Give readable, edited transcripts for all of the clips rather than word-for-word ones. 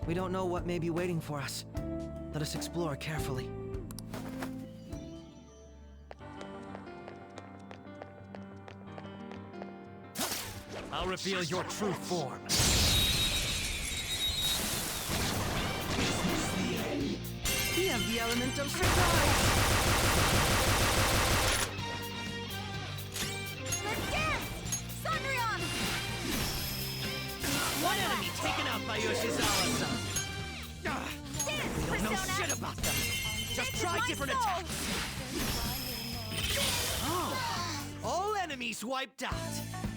We don't know what may be waiting for us. Let us explore carefully. I'll reveal your true form. We have the element of surprise! Let's dance! Sanryon! One enemy taken out by Yoshizawa-san. Dance, Don't know Persona! shit about them. Just This try is my different soul. attacks. Oh, all enemies wiped out.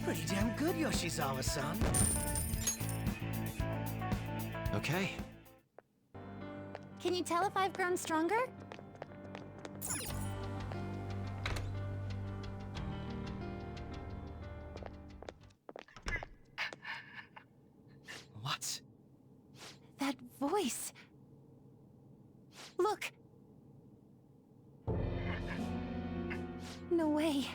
Pretty damn good, Yoshizawa-san. Okay. Can you tell if I've grown stronger? What? That voice. Look. No way.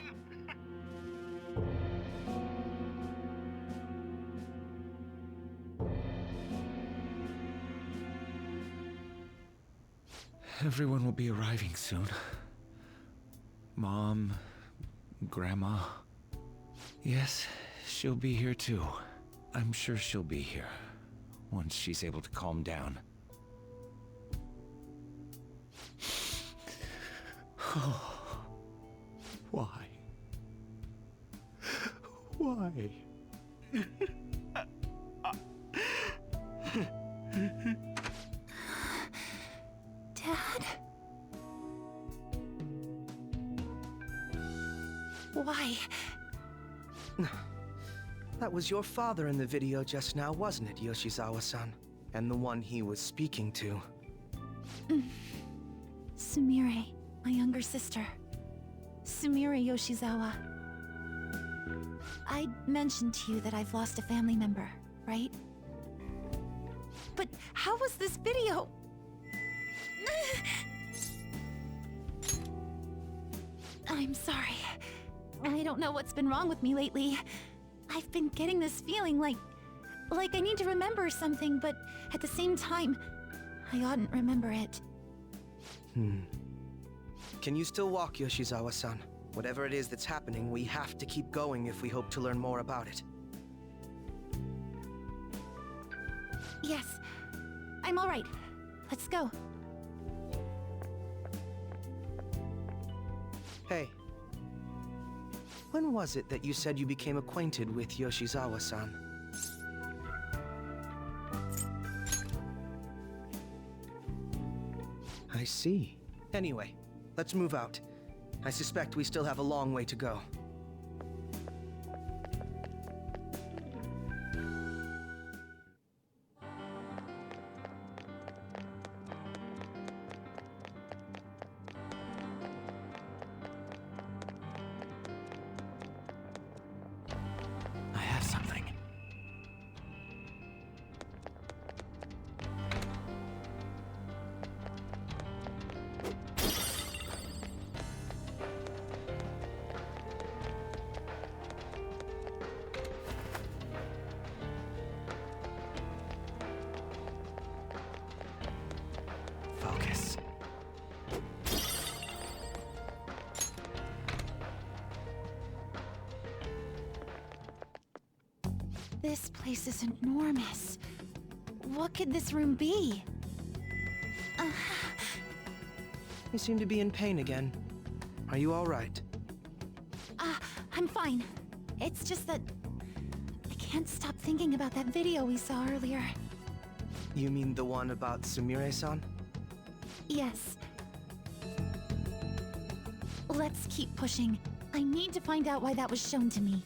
Everyone will be arriving soon. Mom, Grandma. Yes, she'll be here too. I'm sure she'll be here once she's able to calm down. Why? Why? Dad? Why? That was your father in the video just now, wasn't it, Yoshizawa-san? And the one he was speaking to. Sumire, my younger sister. Sumire Yoshizawa. I mentioned to you that I've lost a family member, right? But how was this video? I'm sorry. I don't know what's been wrong with me lately. I've been getting this feeling like I need to remember something, but at the same time, I oughtn't remember it. Can you still walk, Yoshizawa-san? Whatever it is that's happening, we have to keep going if we hope to learn more about it. Yes, I'm all right. Let's go. Hey. When was it that you said you became acquainted with Yoshizawa-san? I see. Anyway, let's move out. I suspect we still have a long way to go. I have something. Focus. This place is enormous. What could this room be? You seem to be in pain again. Are you all right? I'm fine. It's just that I can't stop thinking about that video we saw earlier. You mean the one about Sumire-san? Yes. Let's keep pushing. I need to find out why that was shown to me.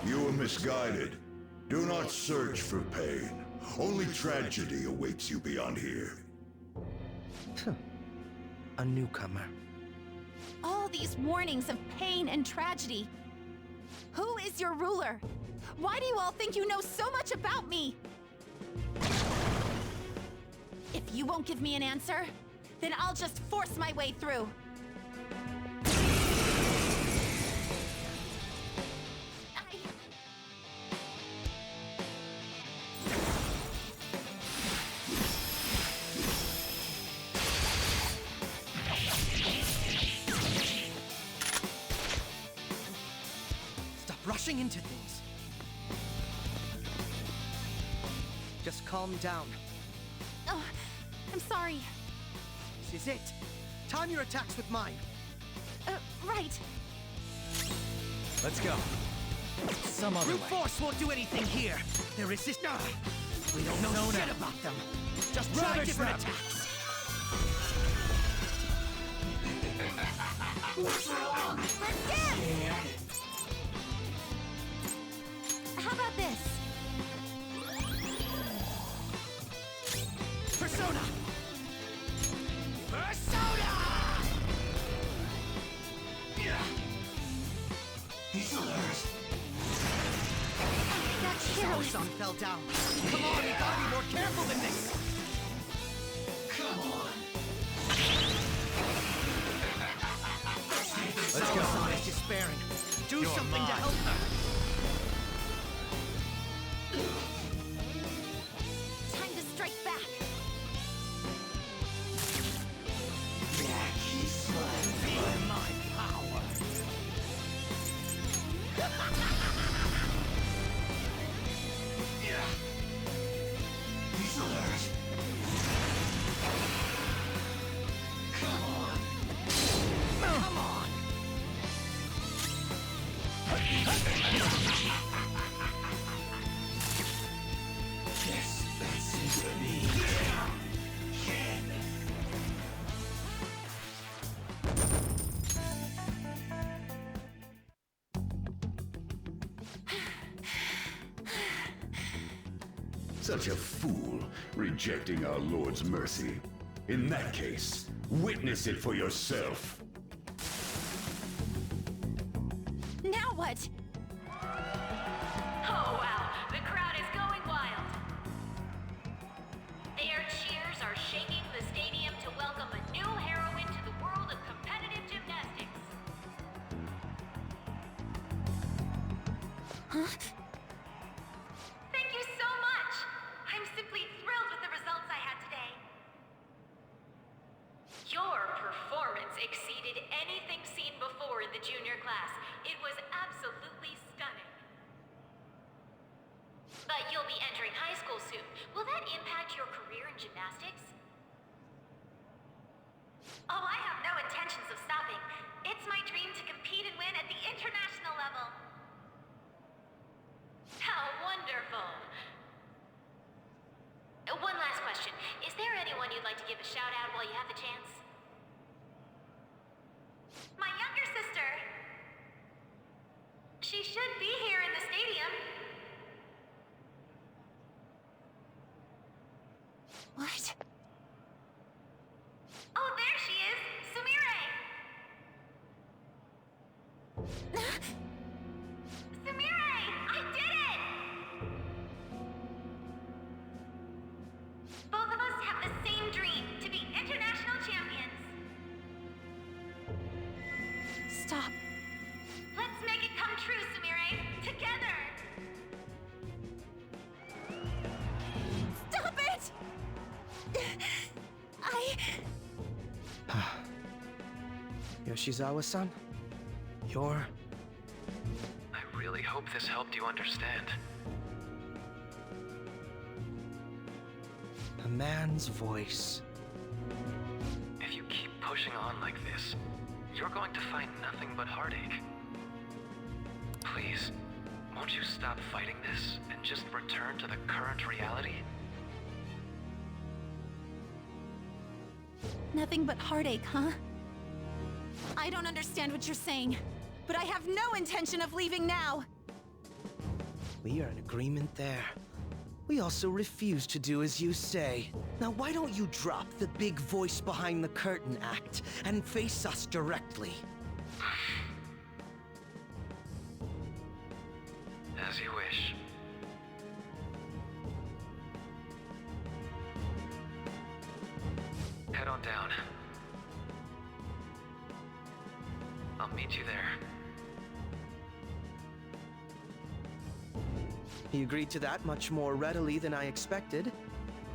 You were misguided. Do not search for pain. Only tragedy awaits you beyond here. A newcomer. All these warnings of pain and tragedy. Who is your ruler? Why do you all think you know so much about me? If you won't give me an answer, then I'll just force my way through. Stop rushing into things. Just calm down. Oh, I'm sorry. This is it. Time your attacks with mine. Right. Let's go. Some other Brute way. force won't do anything here. They're resist. We don't know shit about them. Just try Rubbish different them. attacks. Forgive! How about this? Persona! Persona! He's alert. That's careless. Son fell down. Come on, you gotta be more careful than this. Come on. Let's go. Son is despairing. Do You're something to mine. help her. Time to strike back. Feel my power. He's alert. Come on. Come on. Yes, that's it for me. Such a fool, rejecting our Lord's mercy. In that case, witness it for yourself. Now what? Oh wow, the crowd is going wild. Their cheers are shaking the stadium to welcome a new heroine to the world of competitive gymnastics. Thank you so much! I'm simply thrilled with the results I had today. Your performance exceeded anything seen before in the junior class. It was absolutely stunning. But you'll be entering high school soon. Will that impact your career in gymnastics? Oh, I have no intentions of stopping. It's my dream to compete and win at the international level. How wonderful! One last question. Is there anyone you'd like to give a shout out while you have the chance? My younger sister! She should be here in the stadium. What? Oh, there she is! Sumire! Sumire! I did it! Both of us have the same dream, to be international champions. Stop. Let's make it come true, Sumire! Together! Stop it! Yoshizawa-san? You're... I really hope this helped you understand. a man's voice. If you keep pushing on like this, you're going to find nothing but heartache. Please, won't you stop fighting this and just return to the current reality? Nothing but heartache, huh? I don't understand what you're saying, but I have no intention of leaving now. We are in agreement there. We also refuse to do as you say. Now why don't you drop the big voice behind the curtain act and face us directly? As you wish. Head on down. I'll meet you there. He agreed to that much more readily than I expected.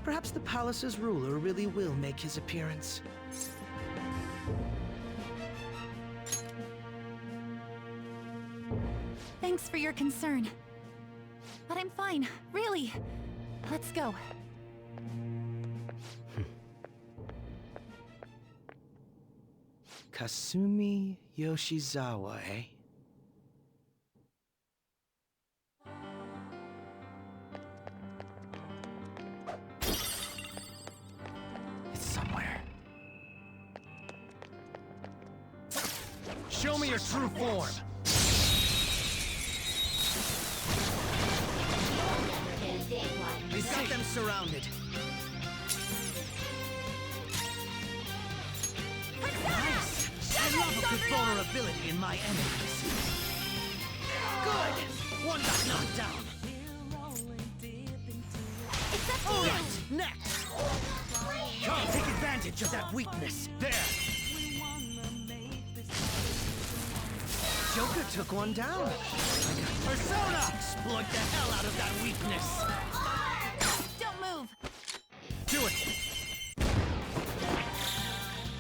Perhaps the palace's ruler really will make his appearance. Thanks for your concern. But I'm fine, really. Let's go. Kasumi Yoshizawa, eh? It's somewhere. Show me your true form. We've got them surrounded. Nice! I love a good vulnerability in my enemies. Good! One got knocked down. All right, next! Can't take advantage of that weakness. There! Joker took one down. Persona! Exploit the hell out of that weakness. Don't move! Do it!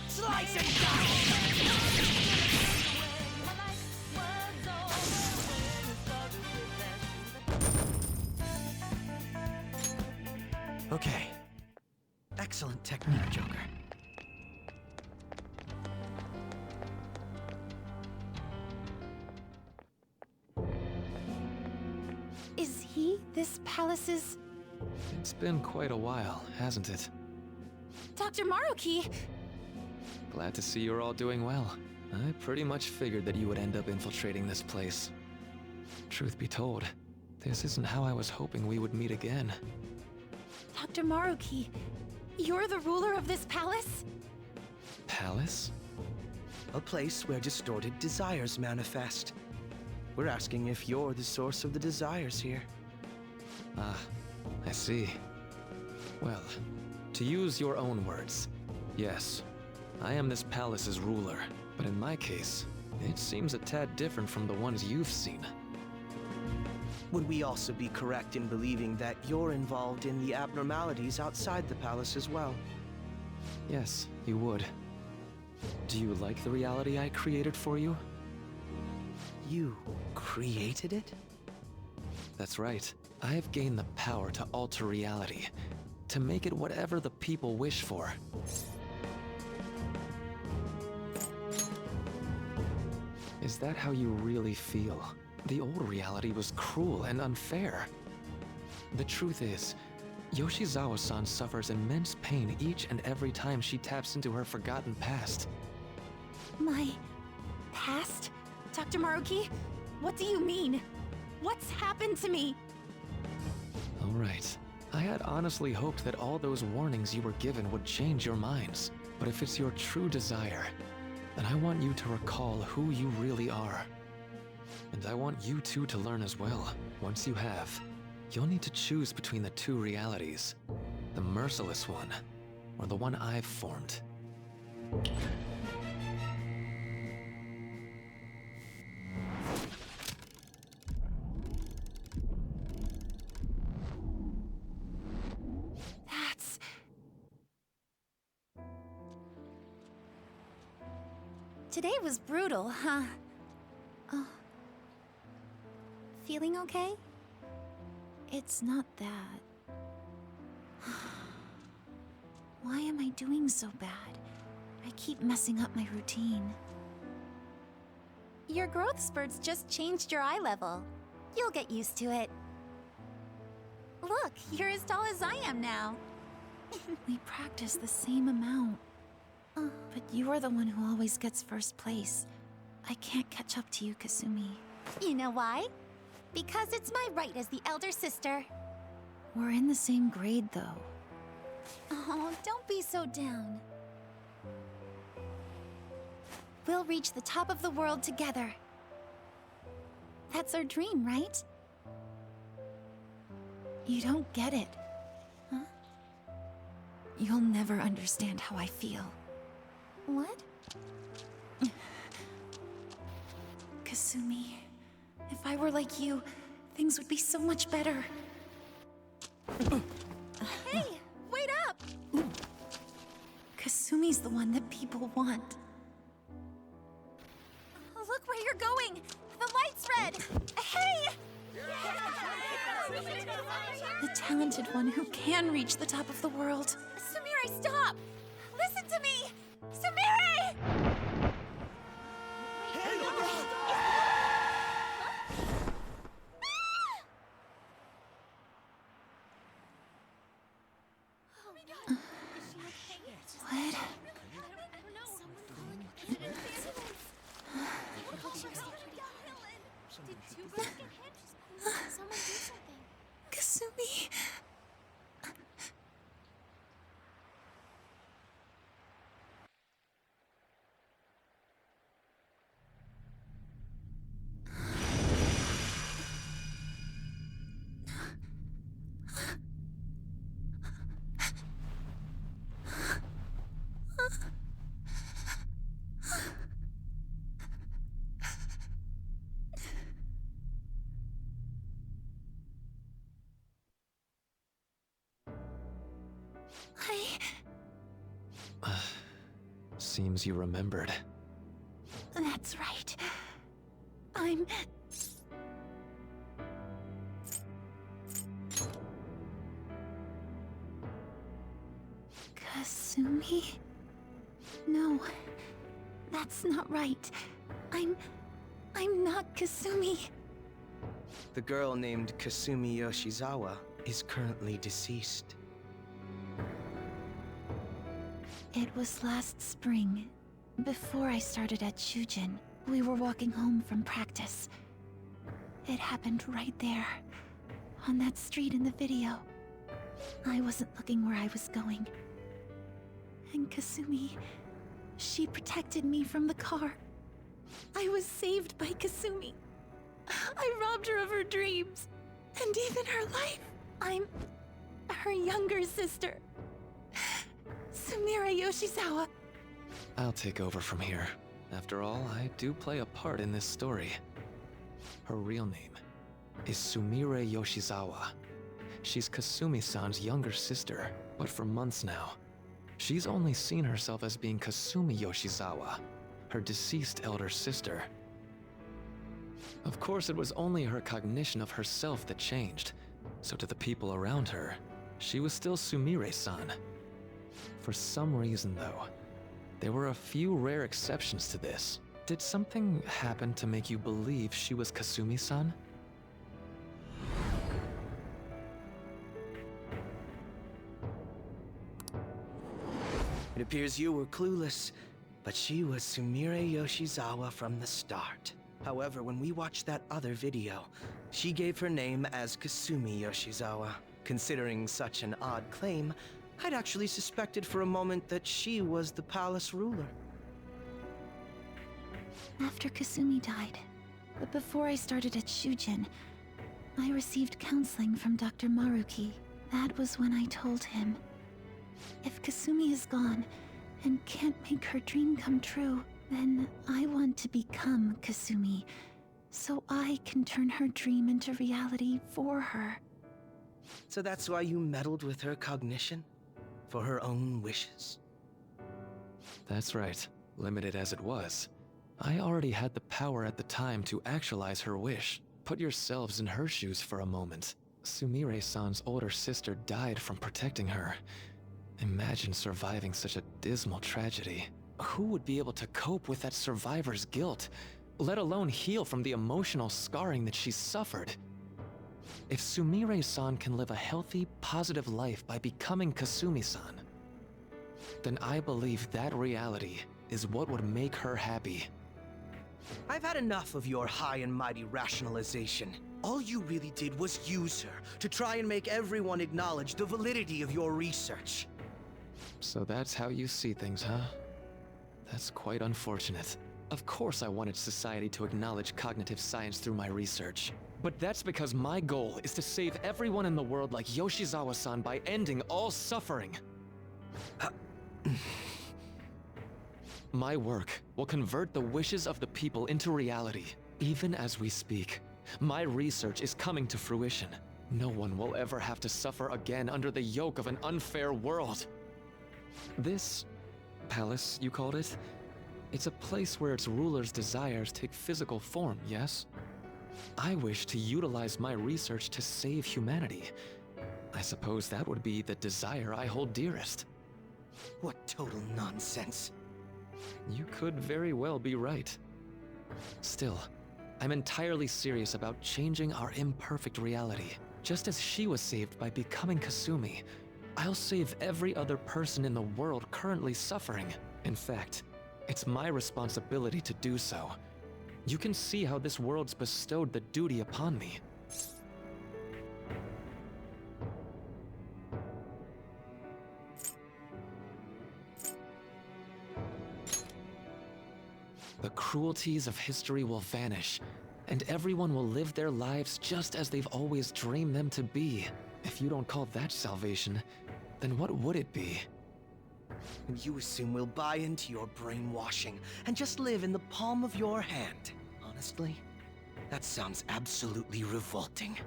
Slice and dice! Okay. Excellent technique, Joker. Is he this palace's... It's been quite a while, hasn't it? Dr. Maruki? Glad to see you're all doing well. I pretty much figured that you would end up infiltrating this place. Truth be told, this isn't how I was hoping we would meet again. Dr. Maruki, you're the ruler of this palace? Palace? A place where distorted desires manifest. We're asking if you're the source of the desires here. Ah, I see. Well, to use your own words, yes, I am this palace's ruler, but in my case, it seems a tad different from the ones you've seen. Would we also be correct in believing that you're involved in the abnormalities outside the palace as well? Yes, you would. Do you like the reality I created for you? You created it? That's right. I have gained the power to alter reality, to make it whatever the people wish for. Is that how you really feel? The old reality was cruel and unfair. The truth is, Yoshizawa-san suffers immense pain each and every time she taps into her forgotten past. My... past? Dr. Maruki? What do you mean? What's happened to me? All right. I had honestly hoped that all those warnings you were given would change your minds. But if it's your true desire, then I want you to recall who you really are. And I want you two to learn as well. Once you have, you'll need to choose between the two realities. The merciless one, or the one I've formed. That's... Today was brutal, huh? Oh. Feeling okay? It's not that. Why am I doing so bad? I keep messing up my routine. Your growth spurts just changed your eye level. You'll get used to it. Look, you're as tall as I am now. We practice the same amount. But you are the one who always gets first place. I can't catch up to you, Kasumi. You know why? Because it's my right as the elder sister. We're in the same grade, though. Oh, don't be so down. We'll reach the top of the world together. That's our dream, right? You don't get it. Huh? You'll never understand how I feel. What? Kasumi. If I were like you, things would be so much better. Hey, wait up! Kasumi's the one that people want. Look where you're going! The light's red! Hey! The talented one who can reach the top of the world. Sumire, stop! Listen to me! Sumire! What? Kasumi. Seems you remembered. That's right. I'm... Kasumi? No, that's not right. I'm not Kasumi. The girl named Kasumi Yoshizawa is currently deceased. It was last spring, before I started at Shujin. We were walking home from practice. It happened right there, on that street in the video. I wasn't looking where I was going. And Kasumi, she protected me from the car. I was saved by Kasumi. I robbed her of her dreams, and even her life. I'm her younger sister. Sumire Yoshizawa. I'll take over from here. After all, I do play a part in this story. Her real name is Sumire Yoshizawa. She's Kasumi-san's younger sister, but for months now, she's only seen herself as being Kasumi Yoshizawa, her deceased elder sister. Of course, it was only her cognition of herself that changed, so to the people around her, she was still Sumire-san. For some reason, though, there were a few rare exceptions to this. Did something happen to make you believe she was Kasumi-san? It appears you were clueless, but she was Sumire Yoshizawa from the start. However, when we watched that other video, she gave her name as Kasumi Yoshizawa. Considering such an odd claim, I'd actually suspected for a moment that she was the palace ruler. After Kasumi died, but before I started at Shujin, I received counseling from Dr. Maruki. That was when I told him, if Kasumi is gone and can't make her dream come true, then I want to become Kasumi, so I can turn her dream into reality for her. So that's why you meddled with her cognition? For her own wishes? That's right. Limited as it was, I already had the power at the time to actualize her wish. Put yourselves in her shoes for a moment. Sumire-san's older sister died from protecting her. Imagine surviving such a dismal tragedy. Who would be able to cope with that survivor's guilt, let alone heal from the emotional scarring that she suffered? If Sumire-san can live a healthy, positive life by becoming Kasumi-san, then I believe that reality is what would make her happy. I've had enough of your high and mighty rationalization. All you really did was use her to try and make everyone acknowledge the validity of your research. So that's how you see things, huh? That's quite unfortunate. Of course I wanted society to acknowledge cognitive science through my research. But that's because my goal is to save everyone in the world like Yoshizawa-san by ending all suffering. My work will convert the wishes of the people into reality. Even as we speak, my research is coming to fruition. No one will ever have to suffer again under the yoke of an unfair world. This palace, you called it? It's a place where its ruler's desires take physical form, yes? I wish to utilize my research to save humanity. I suppose that would be the desire I hold dearest. What total nonsense. You could very well be right. Still, I'm entirely serious about changing our imperfect reality. Just as she was saved by becoming Kasumi, I'll save every other person in the world currently suffering. In fact, it's my responsibility to do so. You can see how this world's bestowed the duty upon me. The cruelties of history will vanish, and everyone will live their lives just as they've always dreamed them to be. If you don't call that salvation, then what would it be? And you assume we'll buy into your brainwashing and just live in the palm of your hand. Honestly, that sounds absolutely revolting.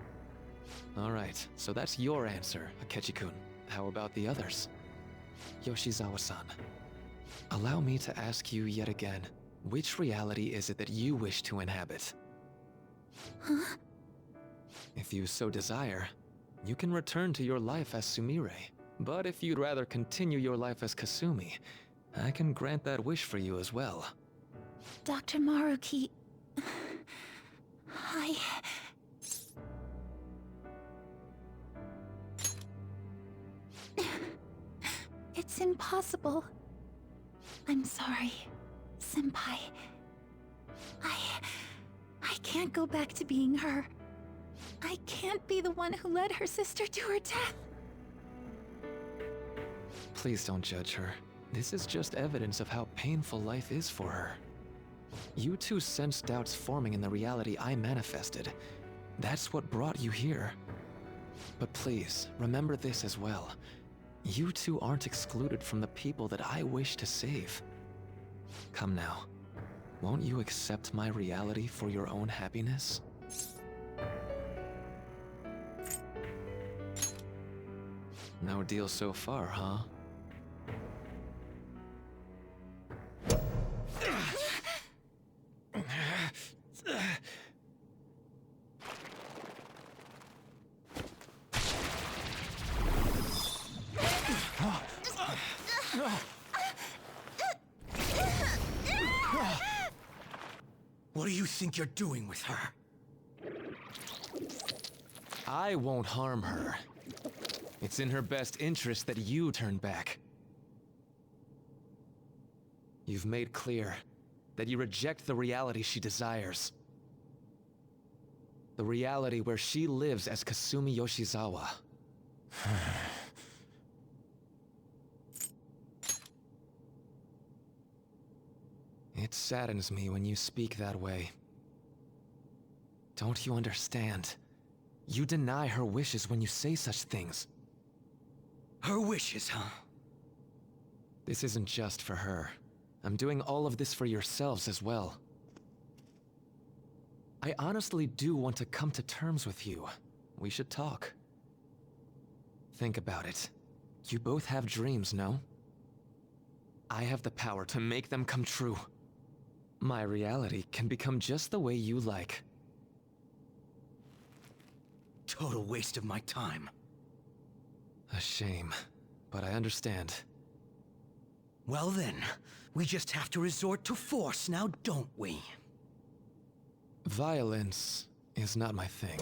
All right, so that's your answer, Akechi-kun. How about the others? Yoshizawa-san, allow me to ask you yet again, which reality is it that you wish to inhabit? Huh? If you so desire, you can return to your life as Sumire. But if you'd rather continue your life as Kasumi, I can grant that wish for you as well. Dr. Maruki... It's impossible. I'm sorry, Senpai. I can't go back to being her. I can't be the one who led her sister to her death. Please don't judge her. This is just evidence of how painful life is for her. You two sensed doubts forming in the reality I manifested. That's what brought you here. But please, remember this as well. You two aren't excluded from the people that I wish to save. Come now. Won't you accept my reality for your own happiness? No deal so far, huh? What do you think you're doing with her? I won't harm her. It's in her best interest that you turn back. You've made clear that you reject the reality she desires. The reality where she lives as Kasumi Yoshizawa. It saddens me when you speak that way. Don't you understand? You deny her wishes when you say such things. Her wishes, huh? This isn't just for her. I'm doing all of this for yourselves as well. I honestly do want to come to terms with you. We should talk. Think about it. You both have dreams, no? I have the power to make them come true. My reality can become just the way you like. Total waste of my time. A shame, but I understand. Well then, we just have to resort to force now, don't we? Violence is not my thing.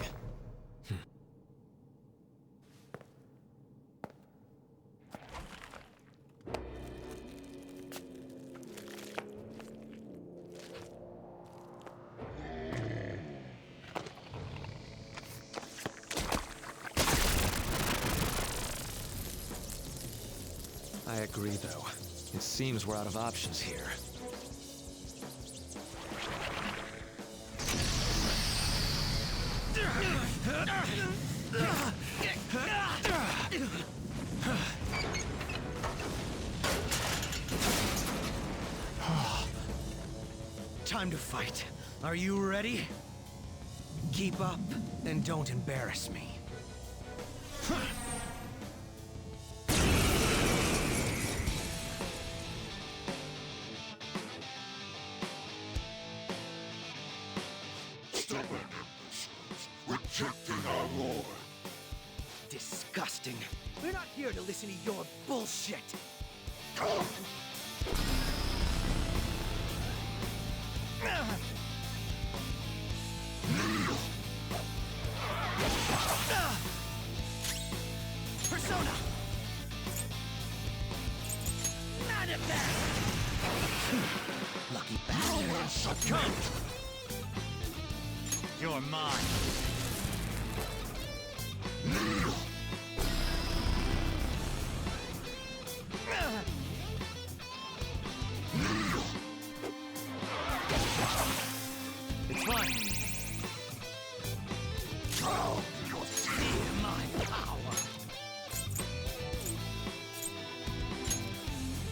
I agree, though. It seems we're out of options here. Time to fight. Are you ready? Keep up, and don't embarrass me. Stubborn imbeciles, rejecting our lord. Disgusting. We're not here to listen to your bullshit. Come! Kneel! Persona! Manifest! Lucky bastard. Come! You're mine. Kneel! Kneel! It's fine. Drown your Feel my power.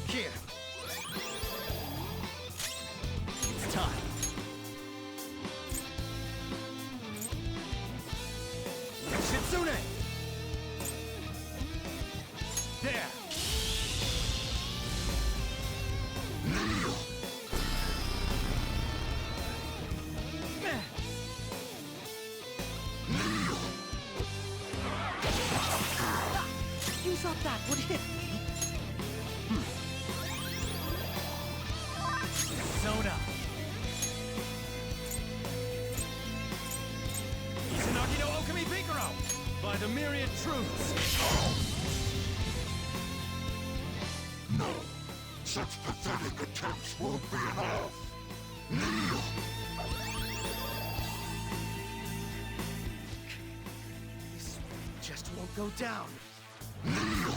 Here. It's time. Shitsune! There! kneel! Kneel! You thought that would hit me? Soda! Izanagi no Okami Pikaro! By the myriad truths! No! Such pathetic attempts won't be enough! Kneel! This just won't go down. Kneel!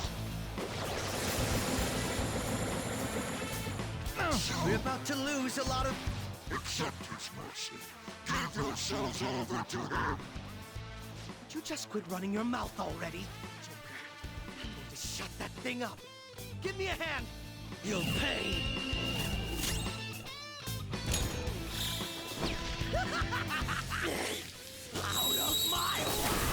We're about to lose a lot of... Accept his mercy. Give yourselves over to him. Would you just quit running your mouth already? Joker, I'm going to shut that thing up. Give me a hand. You'll pay. Out of my way!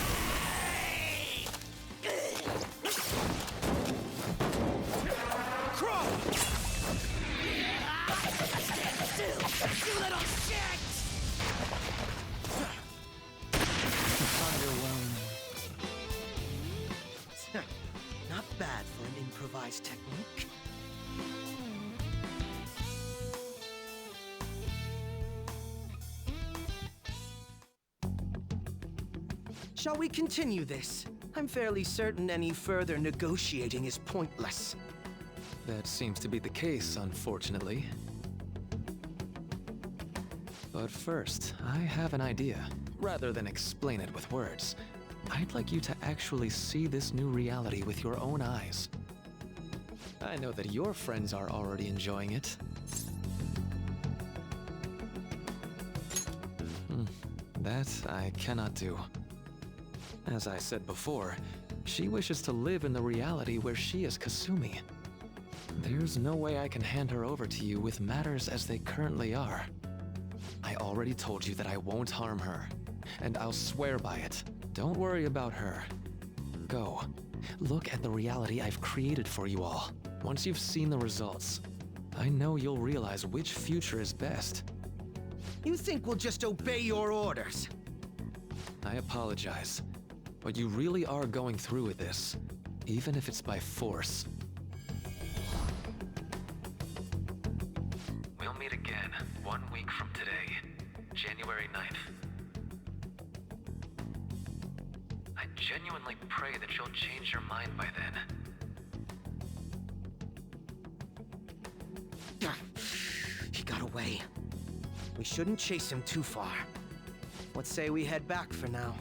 Crow! Stand still, you little shit! Not bad for an improvised technique. Shall we continue this? I'm fairly certain any further negotiating is pointless. That seems to be the case, unfortunately. But first, I have an idea. Rather than explain it with words, I'd like you to actually see this new reality with your own eyes. I know that your friends are already enjoying it. That I cannot do. As I said before, she wishes to live in the reality where she is Kasumi. There's no way I can hand her over to you with matters as they currently are. I already told you that I won't harm her, and I'll swear by it. Don't worry about her. Go. Look at the reality I've created for you all. Once you've seen the results, I know you'll realize which future is best. You think we'll just obey your orders? I apologize, but you really are going through with this, even if it's by force. We'll meet again 1 week from today, January 9th. I genuinely pray that you'll change your mind by then. He got away. We shouldn't chase him too far. Let's say we head back for now.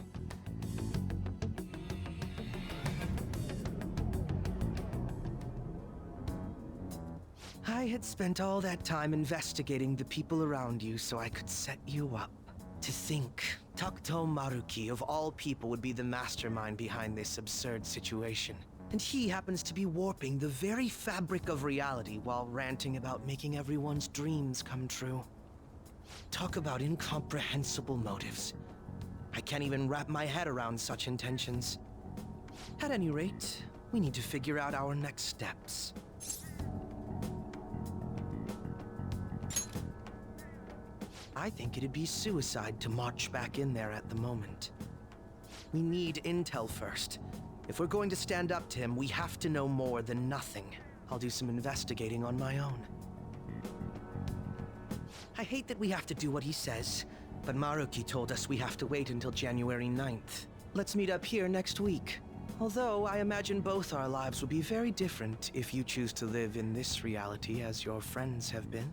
I had spent all that time investigating the people around you so I could set you up. To think, Takuto Maruki of all people would be the mastermind behind this absurd situation. And he happens to be warping the very fabric of reality while ranting about making everyone's dreams come true. Talk about incomprehensible motives. I can't even wrap my head around such intentions. At any rate, we need to figure out our next steps. I think it'd be suicide to march back in there at the moment. We need intel first. If we're going to stand up to him, we have to know more than nothing. I'll do some investigating on my own. I hate that we have to do what he says, but Maruki told us we have to wait until January 9th. Let's meet up here next week. Although I imagine both our lives would be very different if you choose to live in this reality as your friends have been.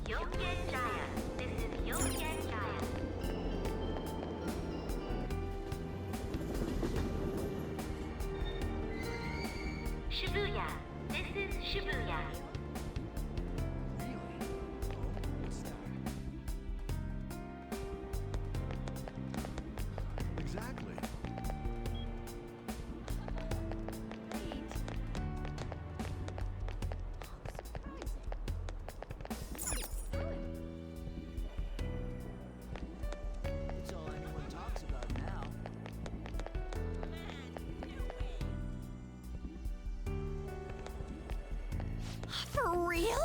You'll get Giant. This is You'll Get Giant. real?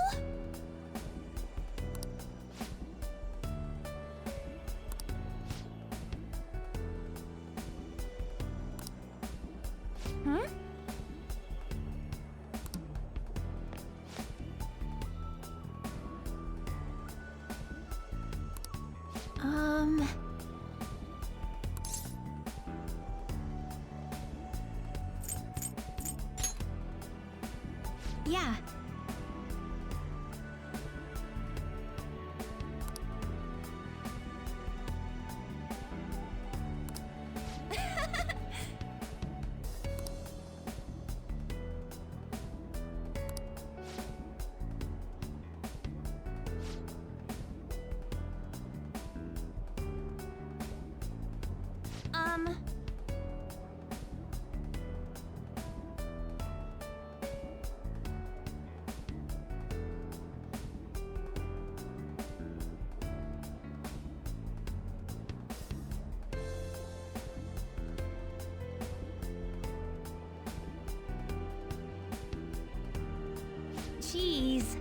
Huh? Yeah. Um... Jeez.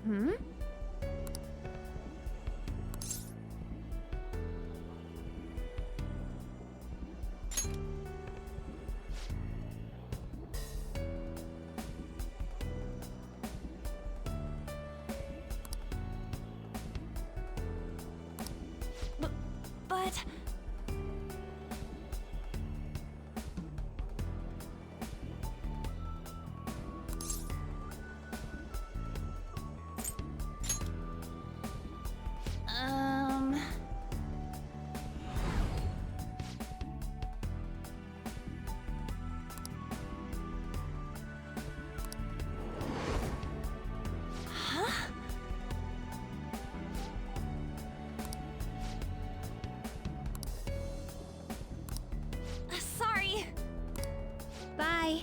Hmm? But... Huh? Sorry. Bye.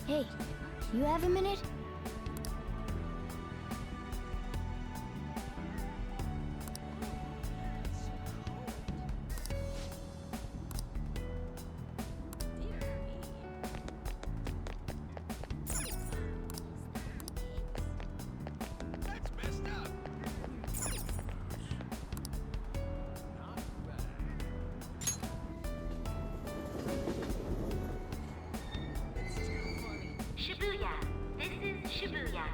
Hey, you have a minute? Shibuya. This is Shibuya.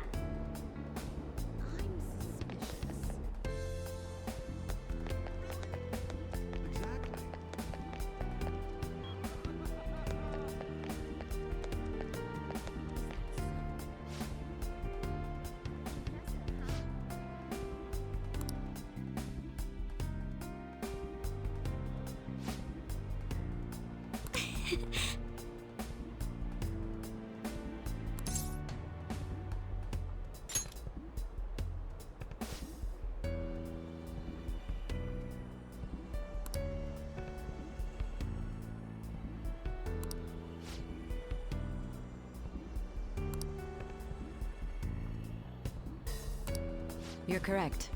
You're correct.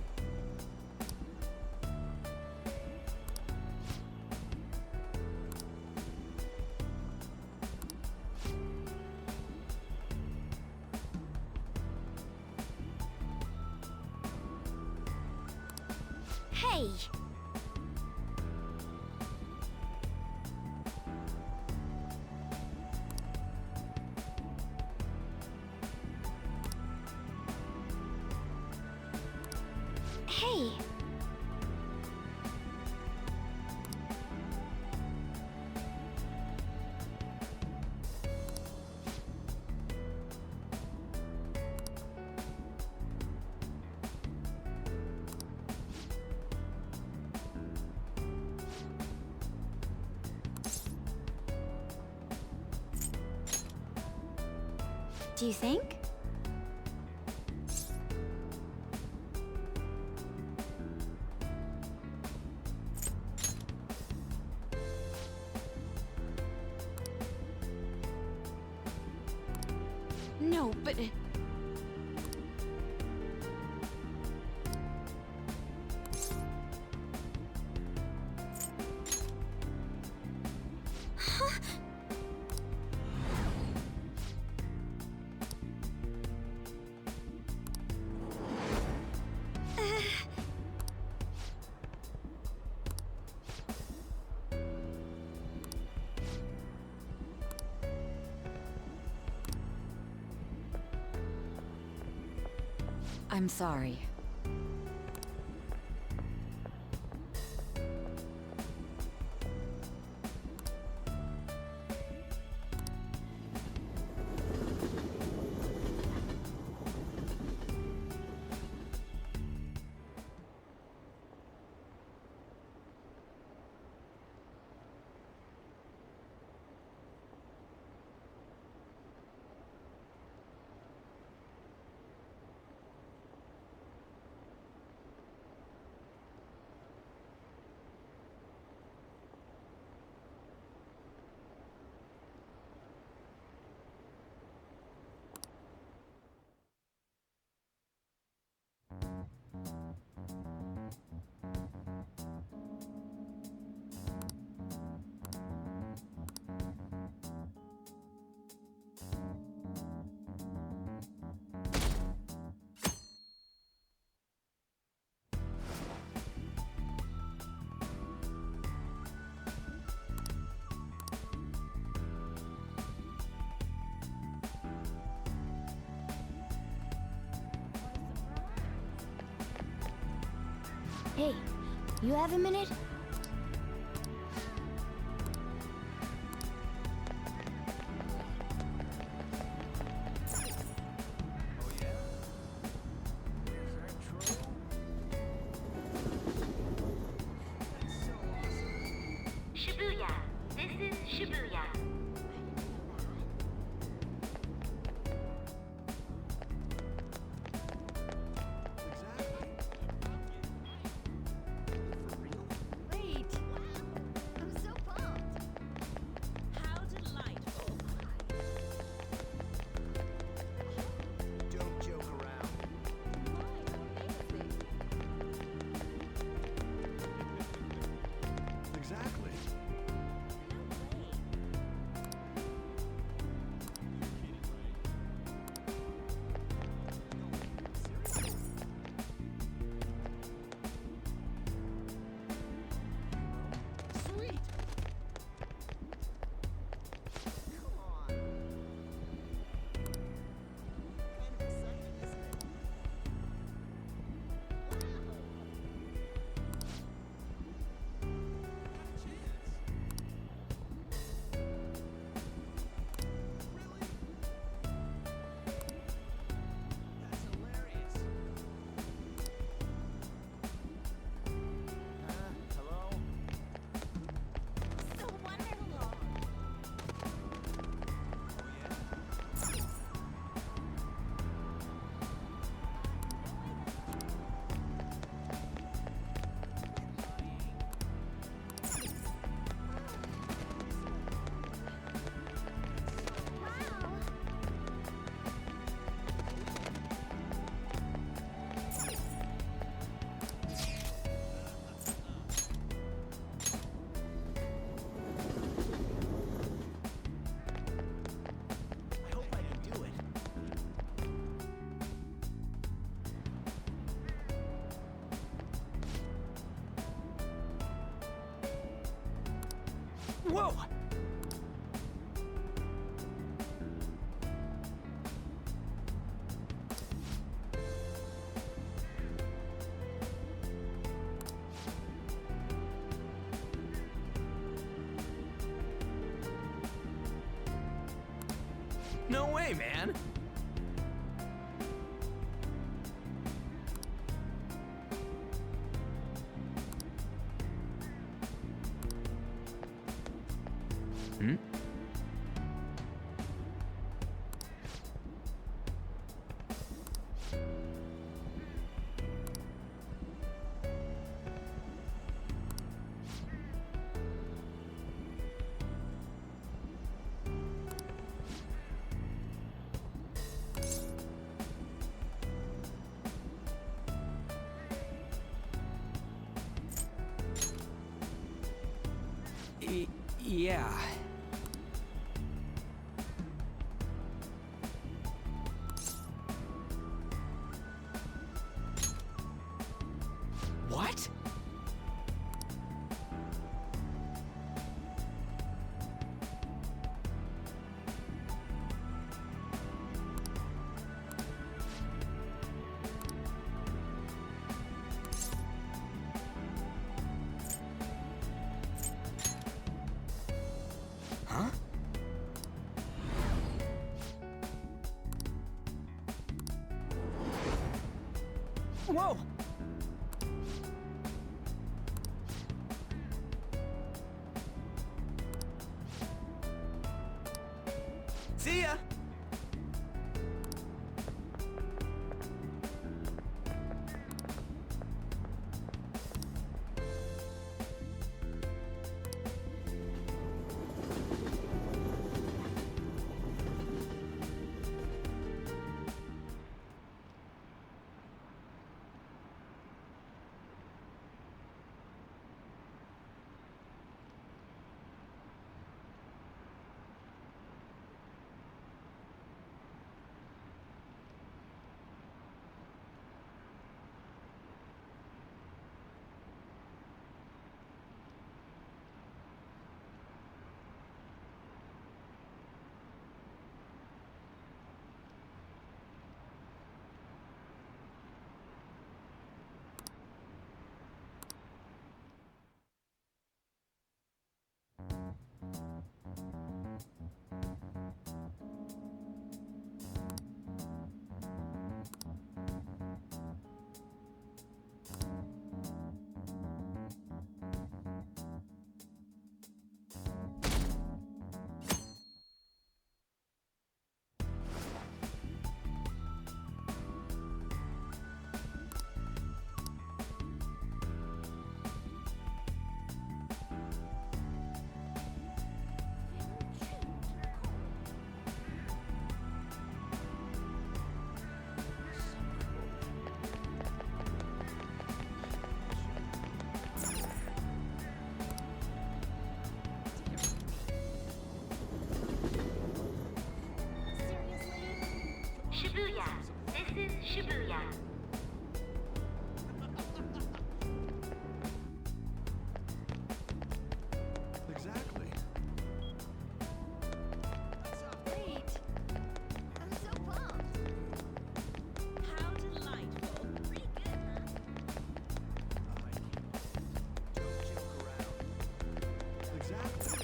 Do you think? No, but... I'm sorry. Hey, you have a minute? Shibuya. This is Shibuya. Wait! I'm so pumped! How delightful. Don't joke around. Exactly. Sweet. Come on. Kind of exciting, isn't it? That's hilarious. Hello? So wonderful! Wow! I hope I can do it. Whoa! No way, man! Yeah. What? Huh? Whoa! See ya! Shibuya. This is Shibuya. Exactly. Wait. I'm so pumped. How delightful. Pretty good, huh? Don't joke around. Exactly.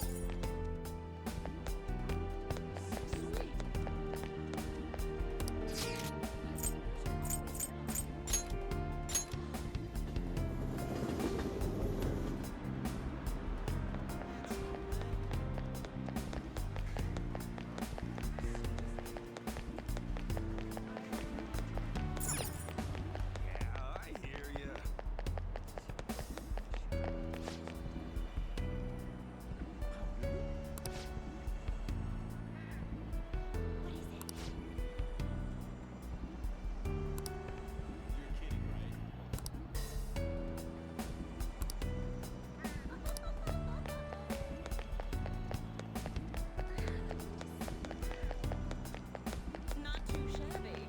Not too shabby.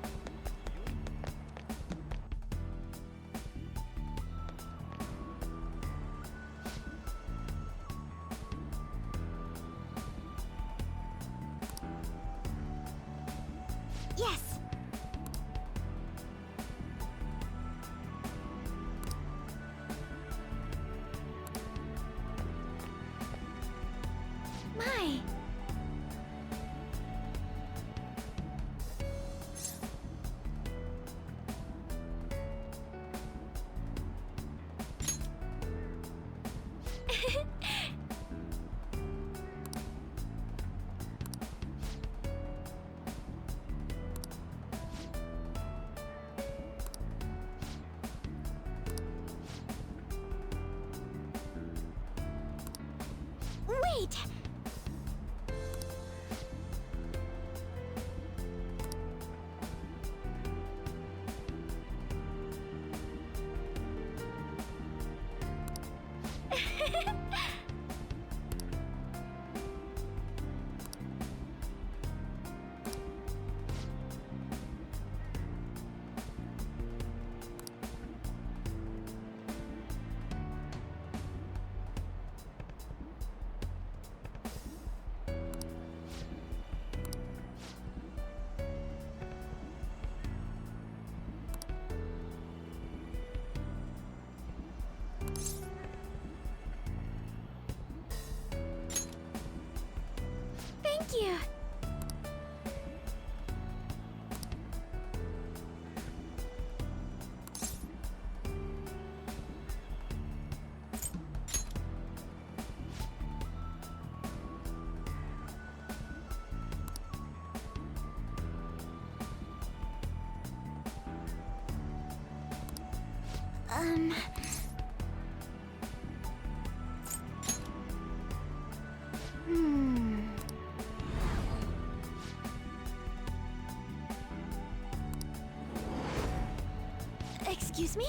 Yes! My! Wait! you. Excuse me?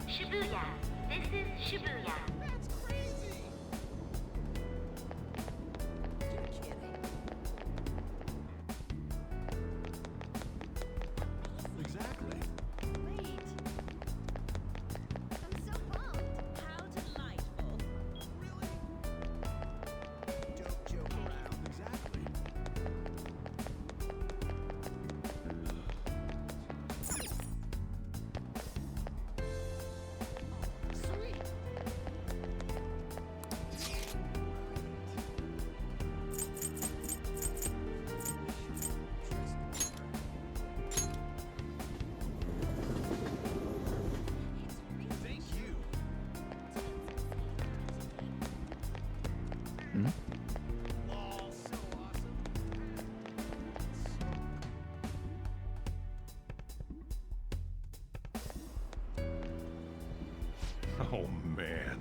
Shibuya. This is Shibuya. That's crazy! You're kidding. Exactly. Wait. I'm so pumped. How delightful. Really? Don't joke around. Exactly. Sweet. Thank you. Lol, so awesome. Oh, man.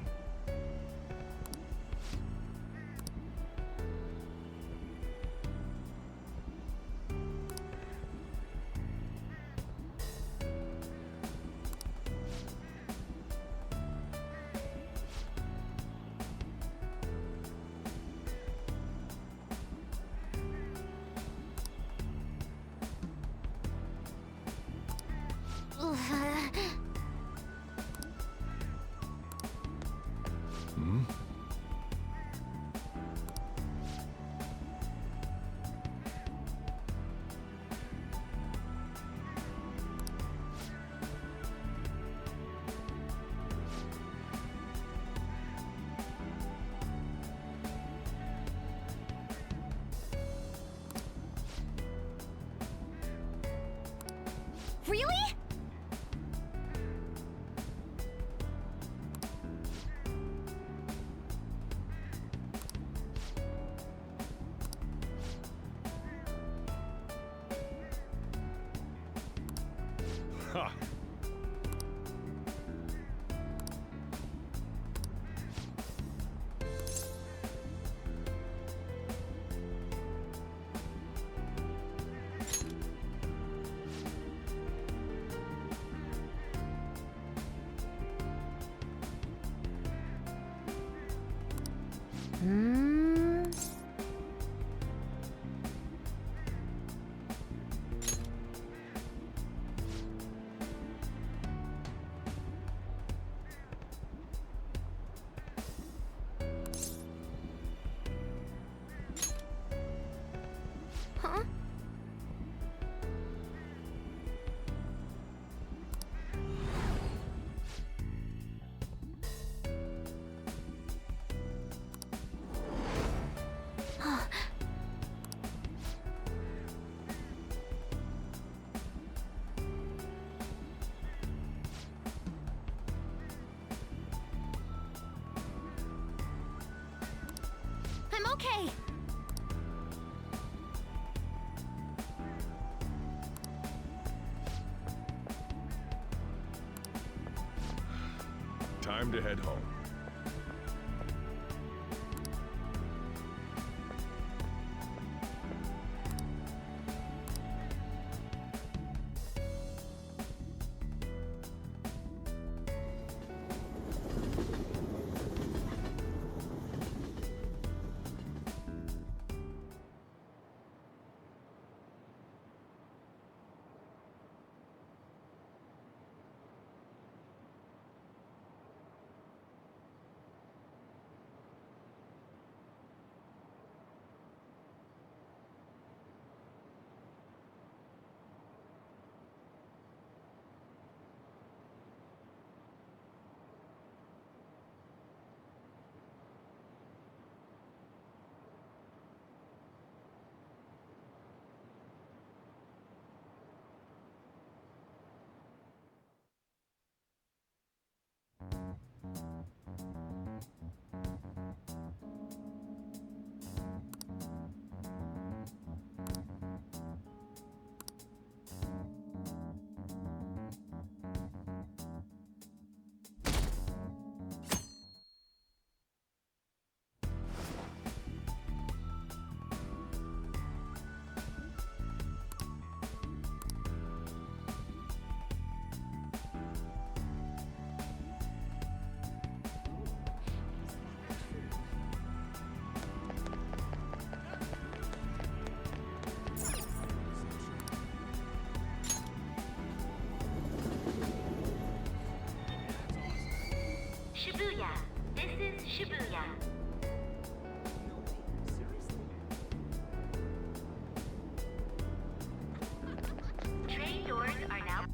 Really? Ha! okay. Time to head home. Shibuya. This is Shibuya. Train doors are now.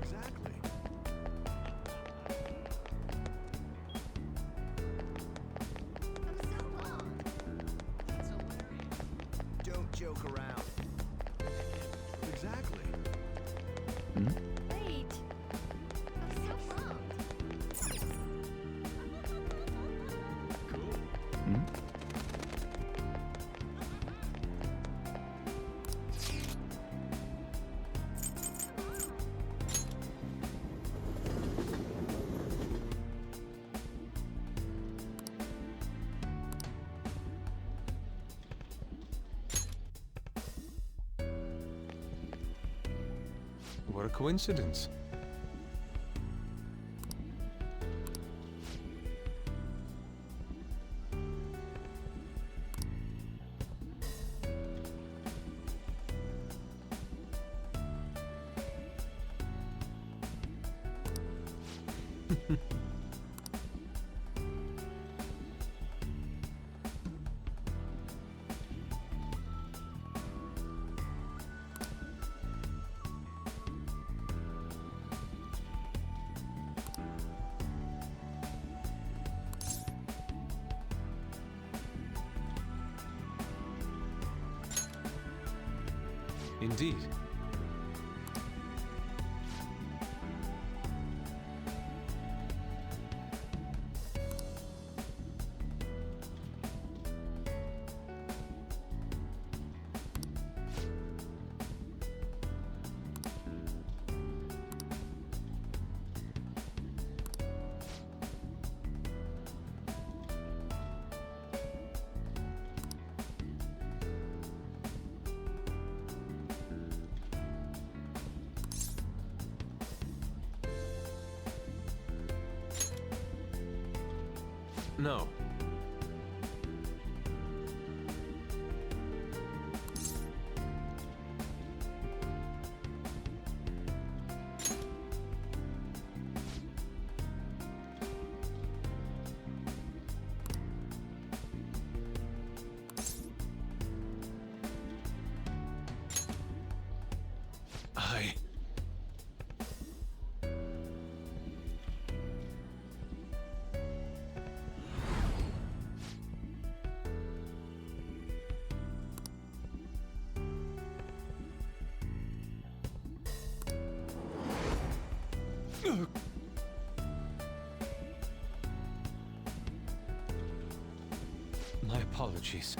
Exactly. Don't joke around. Exactly. Wait. I'm so bummed. What a coincidence. Indeed. No. I... apologies.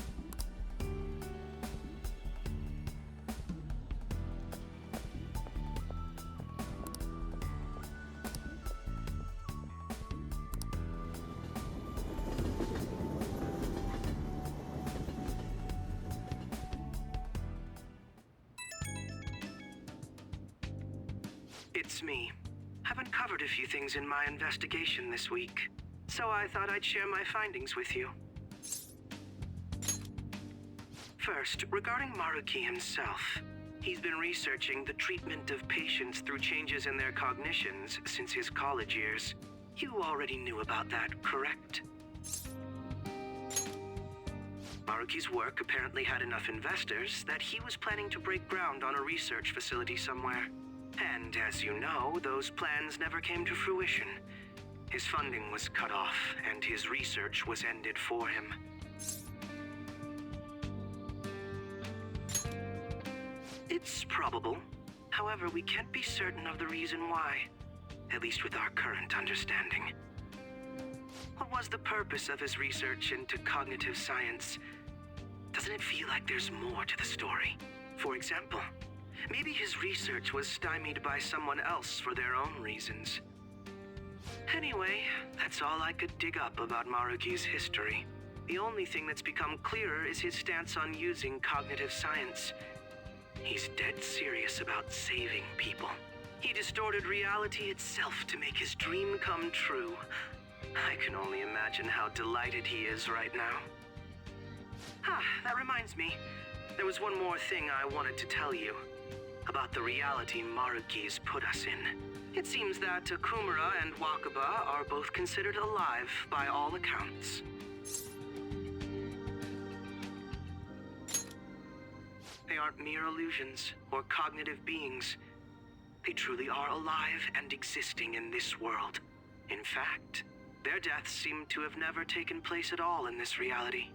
It's me. I've uncovered a few things in my investigation this week, so I thought I'd share my findings with you. First, regarding Maruki himself. He's been researching the treatment of patients through changes in their cognitions since his college years. You already knew about that, correct? Maruki's work apparently had enough investors that he was planning to break ground on a research facility somewhere. And as you know, those plans never came to fruition. His funding was cut off, and his research was ended for him. It's probable. However, we can't be certain of the reason why, at least with our current understanding. What was the purpose of his research into cognitive science? Doesn't it feel like there's more to the story? For example, maybe his research was stymied by someone else for their own reasons. Anyway, that's all I could dig up about Maruki's history. The only thing that's become clearer is his stance on using cognitive science. He's dead serious about saving people. He distorted reality itself to make his dream come true. I can only imagine how delighted he is right now. That reminds me. There was one more thing I wanted to tell you. About the reality Maruki's put us in. It seems that Okumura and Wakaba are both considered alive by all accounts. They aren't mere illusions or cognitive beings. They truly are alive and existing in this world. In fact, their deaths seem to have never taken place at all in this reality.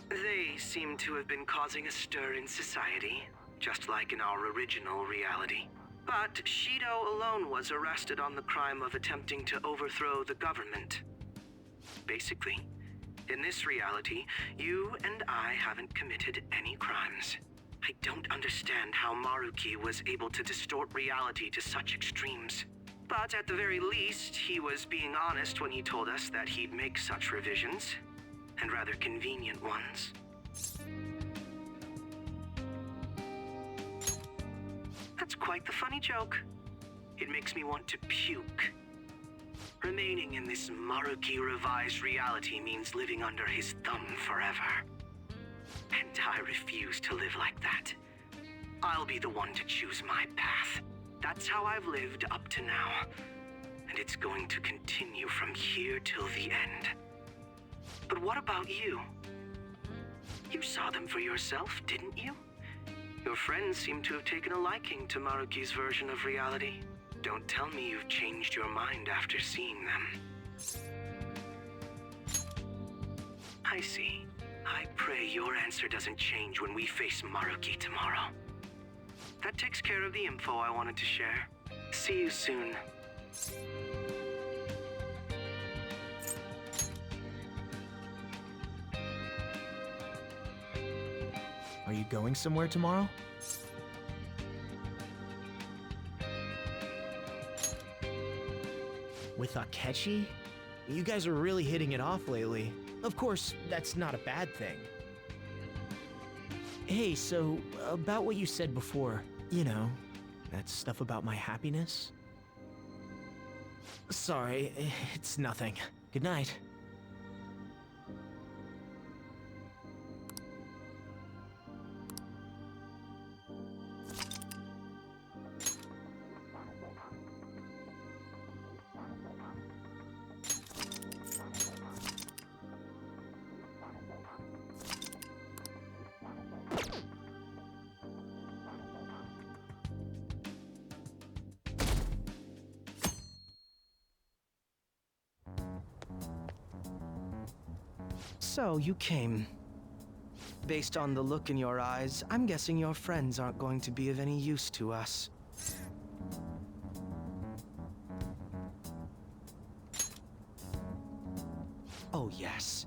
They seem to have been causing a stir in society, just like in our original reality. But Shido alone was arrested on the crime of attempting to overthrow the government. Basically, in this reality, you and I haven't committed any crimes. I don't understand how Maruki was able to distort reality to such extremes. But at the very least, he was being honest when he told us that he'd make such revisions. And rather convenient ones. That's quite the funny joke. It makes me want to puke. Remaining in this Maruki revised reality means living under his thumb forever. And I refuse to live like that. I'll be the one to choose my path. That's how I've lived up to now. And it's going to continue from here till the end. But what about you? You saw them for yourself, didn't you? Your friends seem to have taken a liking to Maruki's version of reality. Don't tell me you've changed your mind after seeing them. I see. I pray your answer doesn't change when we face Maruki tomorrow. That takes care of the info I wanted to share. See you soon. Are you going somewhere tomorrow? With Akechi? You guys are really hitting it off lately. Of course, that's not a bad thing. Hey, so, about what you said before, you know, that stuff about my happiness? Sorry, it's nothing. Good night. So, you came. Based on the look in your eyes, I'm guessing your friends aren't going to be of any use to us. Oh, yes.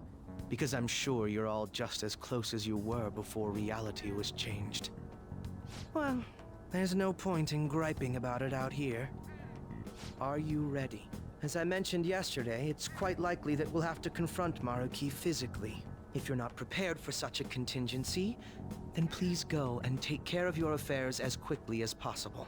Because I'm sure you're all just as close as you were before reality was changed. Well, there's no point in griping about it out here. Are you ready? As I mentioned yesterday, it's quite likely that we'll have to confront Maruki physically. If you're not prepared for such a contingency, then please go and take care of your affairs as quickly as possible.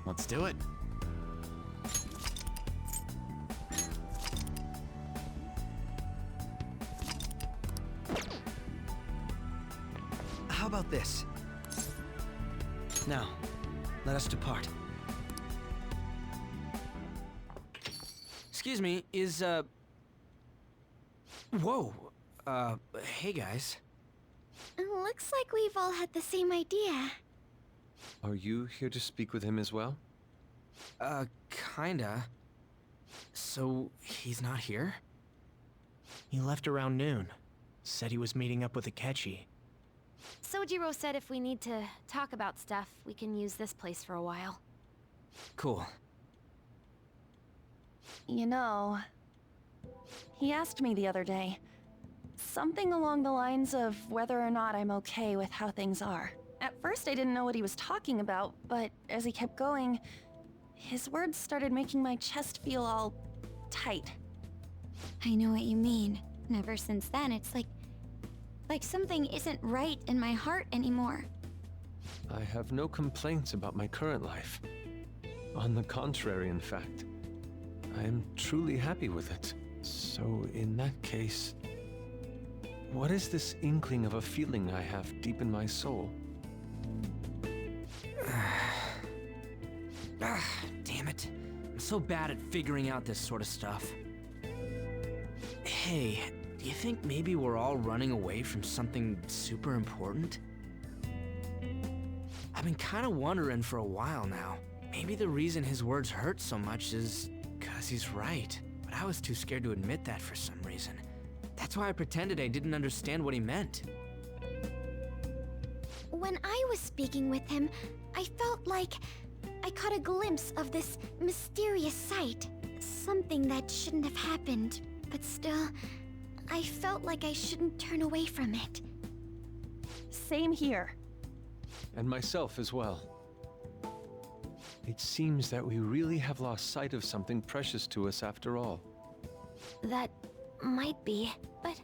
Let's do it. How about this? Now, let us depart. Excuse me, is, Whoa. Hey guys. Looks like we've all had the same idea. Are you here to speak with him as well? Kinda. So, he's not here? He left around noon. Said he was meeting up with Kenichi. Sojiro said if we need to talk about stuff, we can use this place for a while. Cool. You know, he asked me the other day. Something along the lines of whether or not I'm okay with how things are. At first I didn't know what he was talking about, but as he kept going, his words started making my chest feel all tight. I know what you mean. And ever since then, it's like something isn't right in my heart anymore. I have no complaints about my current life. On the contrary, in fact. I am truly happy with it. So, in that case, what is this inkling of a feeling I have deep in my soul? Damn it. I'm so bad at figuring out this sort of stuff. Hey, do you think maybe we're all running away from something super important? I've been kind of wondering for a while now. Maybe the reason his words hurt so much is 'cause he's right. But I was too scared to admit that for some reason. That's why I pretended I didn't understand what he meant. When I was speaking with him, I felt like I caught a glimpse of this mysterious sight. Something that shouldn't have happened, but still, I felt like I shouldn't turn away from it. Same here. And myself as well. It seems that we really have lost sight of something precious to us after all. That might be, but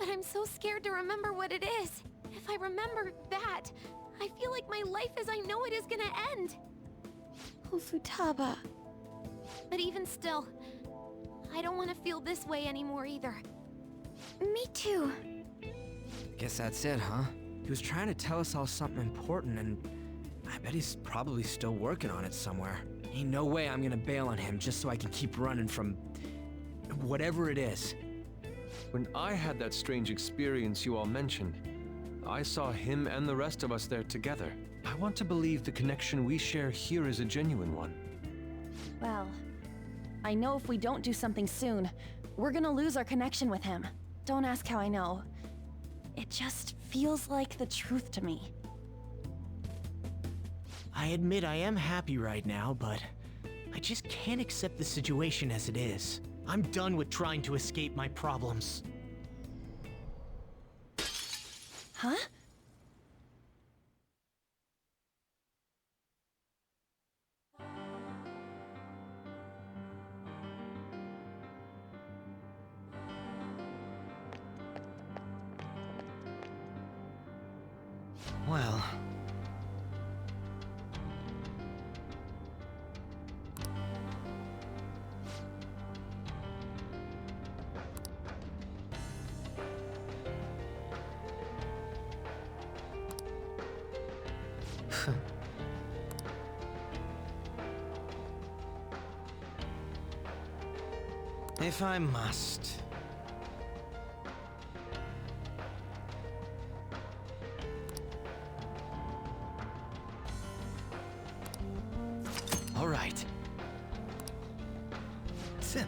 I'm so scared to remember what it is. If I remember that, I feel like my life as I know it is gonna end. Oh, Futaba. But even still, I don't want to feel this way anymore either. Me too. Guess that's it, huh? He was trying to tell us all something important, and I bet he's probably still working on it somewhere. Ain't no way I'm gonna bail on him just so I can keep running from whatever it is. When I had that strange experience you all mentioned, I saw him and the rest of us there together. I want to believe the connection we share here is a genuine one. Well, I know if we don't do something soon, we're gonna lose our connection with him. Don't ask how I know. It just feels like the truth to me. I admit I am happy right now, but I just can't accept the situation as it is. I'm done with trying to escape my problems. Huh? Well... If I must... All right. Sim.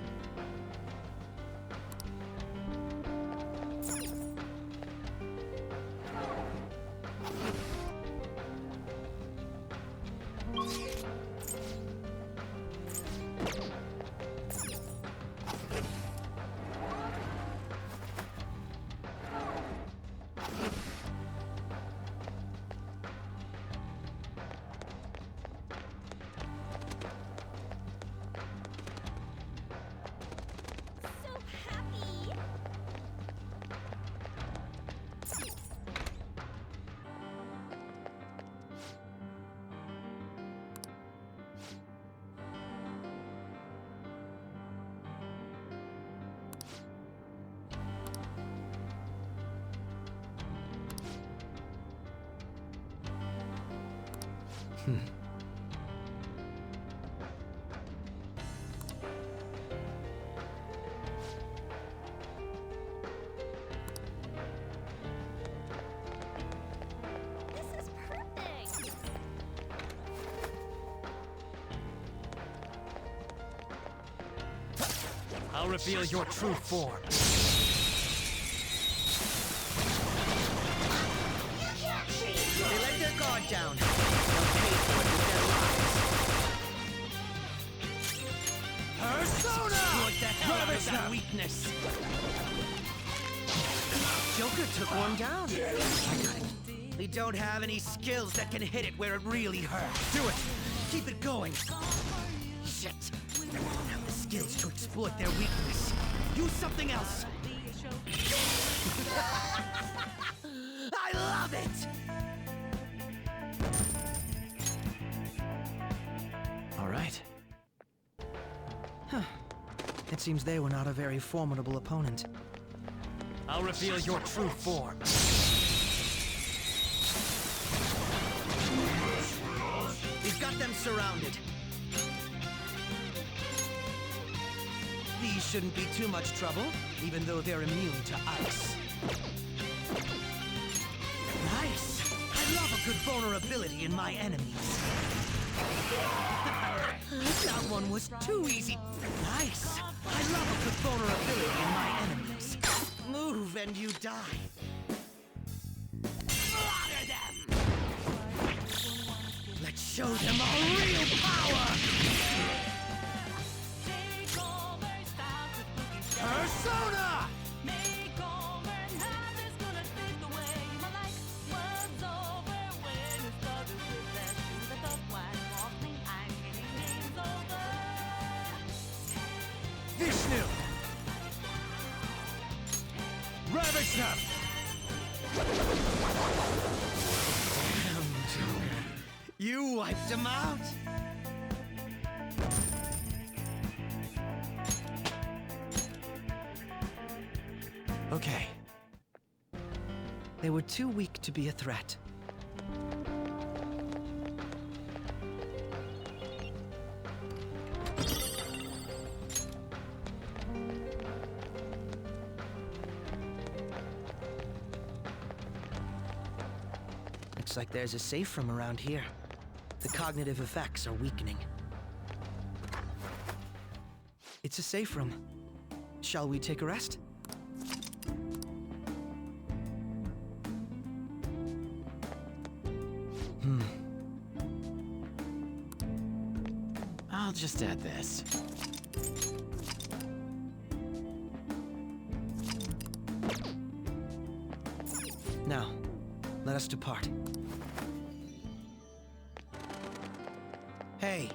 This is perfect! I'll reveal your true form. They let their guard down. They'll pay for it with their lives. Persona! What the hell out of that weakness? Joker took one down. We don't have any skills that can hit it where it really hurts. Do it! Keep it going! Shit! I don't have the skills to exploit their weakness. Use something else! I love it! All right. Huh. It seems they were not a very formidable opponent. I'll reveal your true form. We've got them surrounded. These shouldn't be too much trouble, even though they're immune to ice. Nice! I love a good vulnerability in my enemies. That one was too easy. Nice! I love a good vulnerability in my enemies. Move and you die. Slaughter them! Let's show them our real power! Persona! Vishnu! Ravage them! You wiped them out! Okay. They were too weak to be a threat. Looks like there's a safe room around here. The cognitive effects are weakening. It's a safe room. Shall we take a rest? I'll just add this. Now, let us depart. Hey.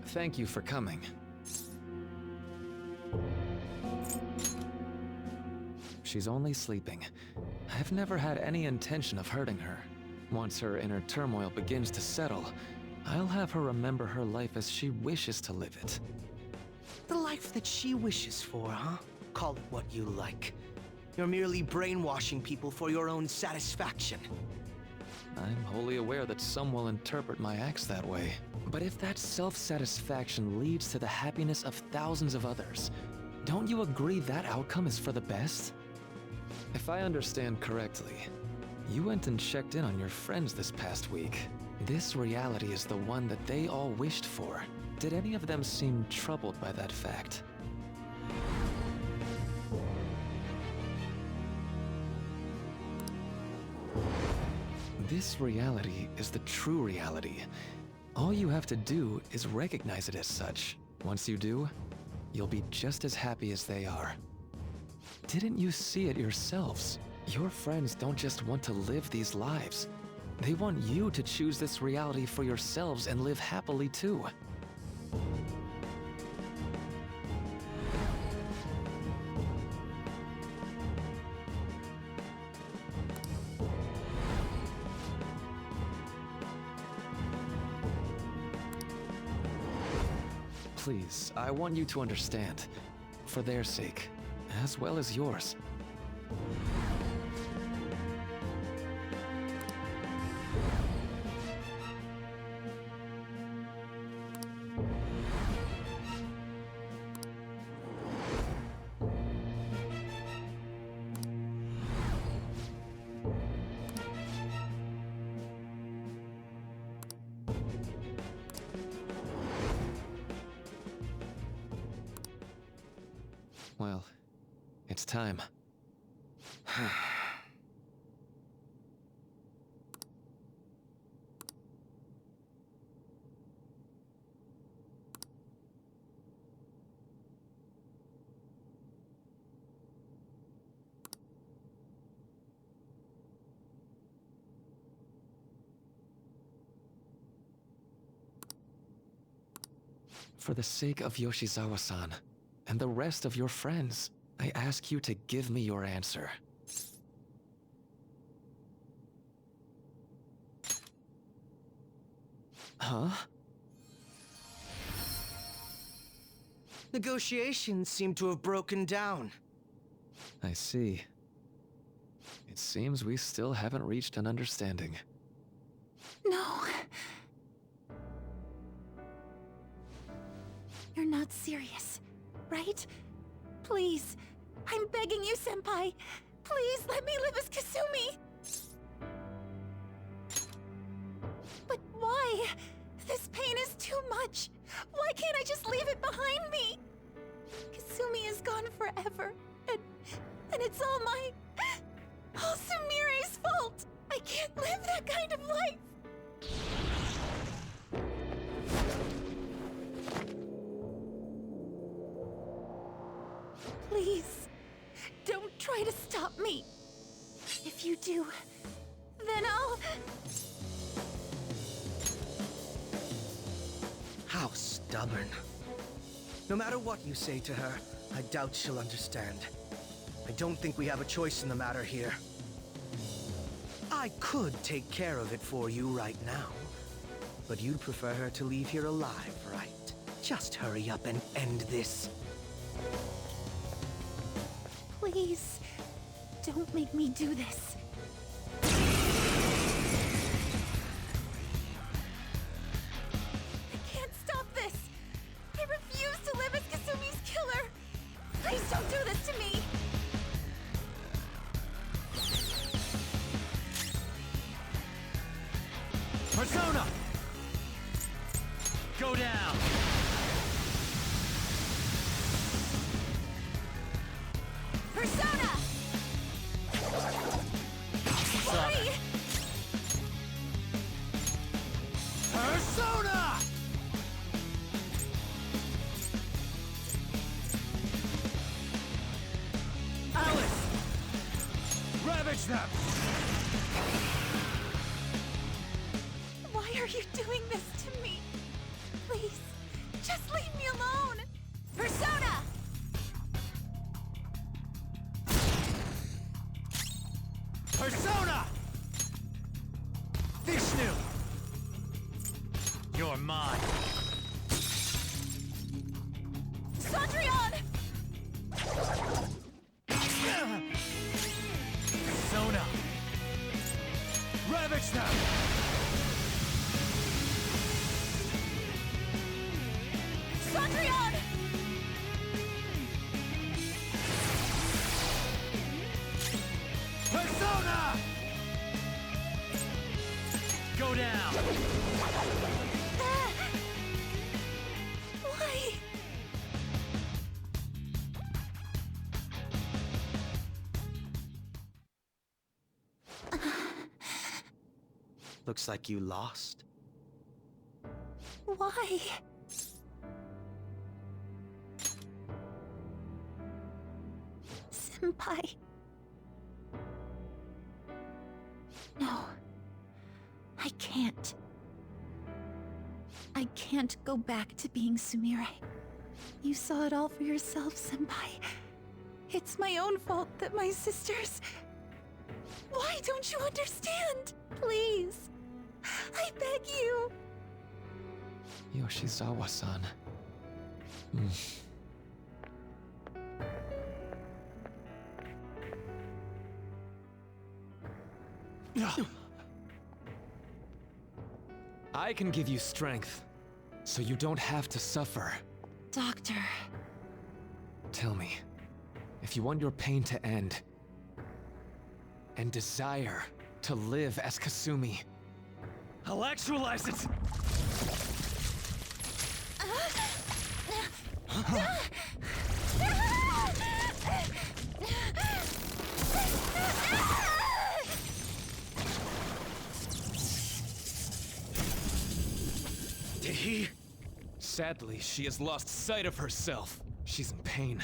Thank you for coming. She's only sleeping. I've never had any intention of hurting her. Once her inner turmoil begins to settle, I'll have her remember her life as she wishes to live it. The life that she wishes for, huh? Call it what you like. You're merely brainwashing people for your own satisfaction. I'm wholly aware that some will interpret my acts that way. But if that self-satisfaction leads to the happiness of thousands of others, don't you agree that outcome is for the best? If I understand correctly, you went and checked in on your friends this past week. This reality is the one that they all wished for. Did any of them seem troubled by that fact? This reality is the true reality. All you have to do is recognize it as such. Once you do, you'll be just as happy as they are. Didn't you see it yourselves? Your friends don't just want to live these lives. They want you to choose this reality for yourselves and live happily too. Please, I want you to understand. For their sake, as well as yours. Well, it's time. For the sake of Yoshizawa-san, and the rest of your friends, I ask you to give me your answer. Huh? Negotiations seem to have broken down. I see. It seems we still haven't reached an understanding. No. You're not serious, right? Please, I'm begging you, Senpai. Please let me live as Kasumi. But why? This pain is too much. Why can't I just leave it behind me? Kasumi is gone forever, and it's all Sumire's fault. I can't live that kind of life. Please, don't try to stop me. If you do, then I'll... How stubborn. No matter what you say to her, I doubt she'll understand. I don't think we have a choice in the matter here. I could take care of it for you right now, but you'd prefer her to leave here alive, right? Just hurry up and end this. Please, don't make me do this. I can't stop this! I refuse to live as Kasumi's killer! Please don't do this to me! Persona! Go down! Persona! Why? Persona! Alice! Ravage them! Why are you doing this to me? Please, just leave me alone! Persona! Persona! Vishnu! You're mine. Sondrian! Persona! Ravage them! Sondrian! Persona! Go down! Why? Looks like you lost. Why? Senpai. No. I can't. I can't go back to being Sumire. You saw it all for yourself, Senpai. It's my own fault that my sisters... Why don't you understand? Please. I beg you. Yoshizawa-san. I can give you strength, so you don't have to suffer. Doctor. Tell me, if you want your pain to end, and desire to live as Kasumi, I'll actualize it! Did he? Sadly, she has lost sight of herself. She's in pain.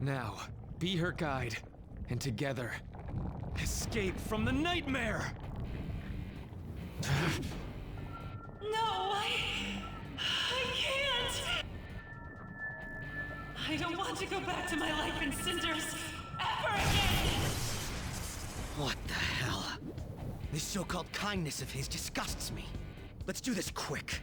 Now, be her guide, and together, escape from the nightmare! No, I can't! I don't want to go back to my life in cinders ever again! What the hell? This so-called kindness of his disgusts me. Let's do this quick.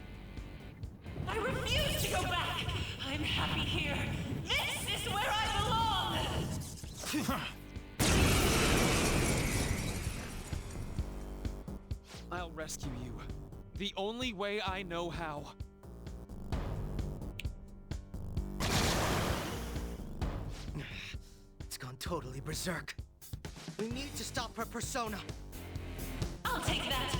I refuse to go back! I'm happy here! This is where I belong! I'll rescue you. The only way I know how. It's gone totally berserk. We need to stop her persona. I'll take that!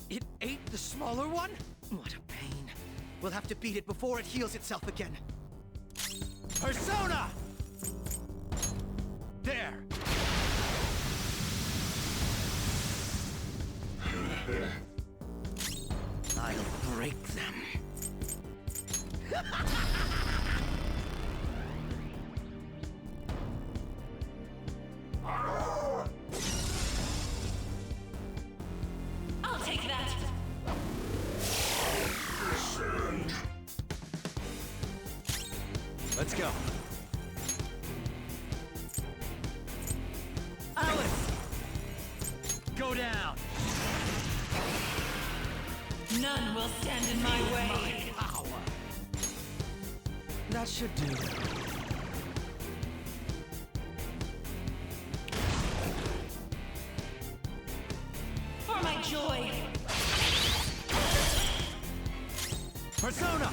It ate the smaller one? What a pain. We'll have to beat it before it heals itself again. Persona! There! I'll break them. I'll take that! Let's go. Alice! Go down! None will stand in my way! Power! That should do. For my joy! Persona!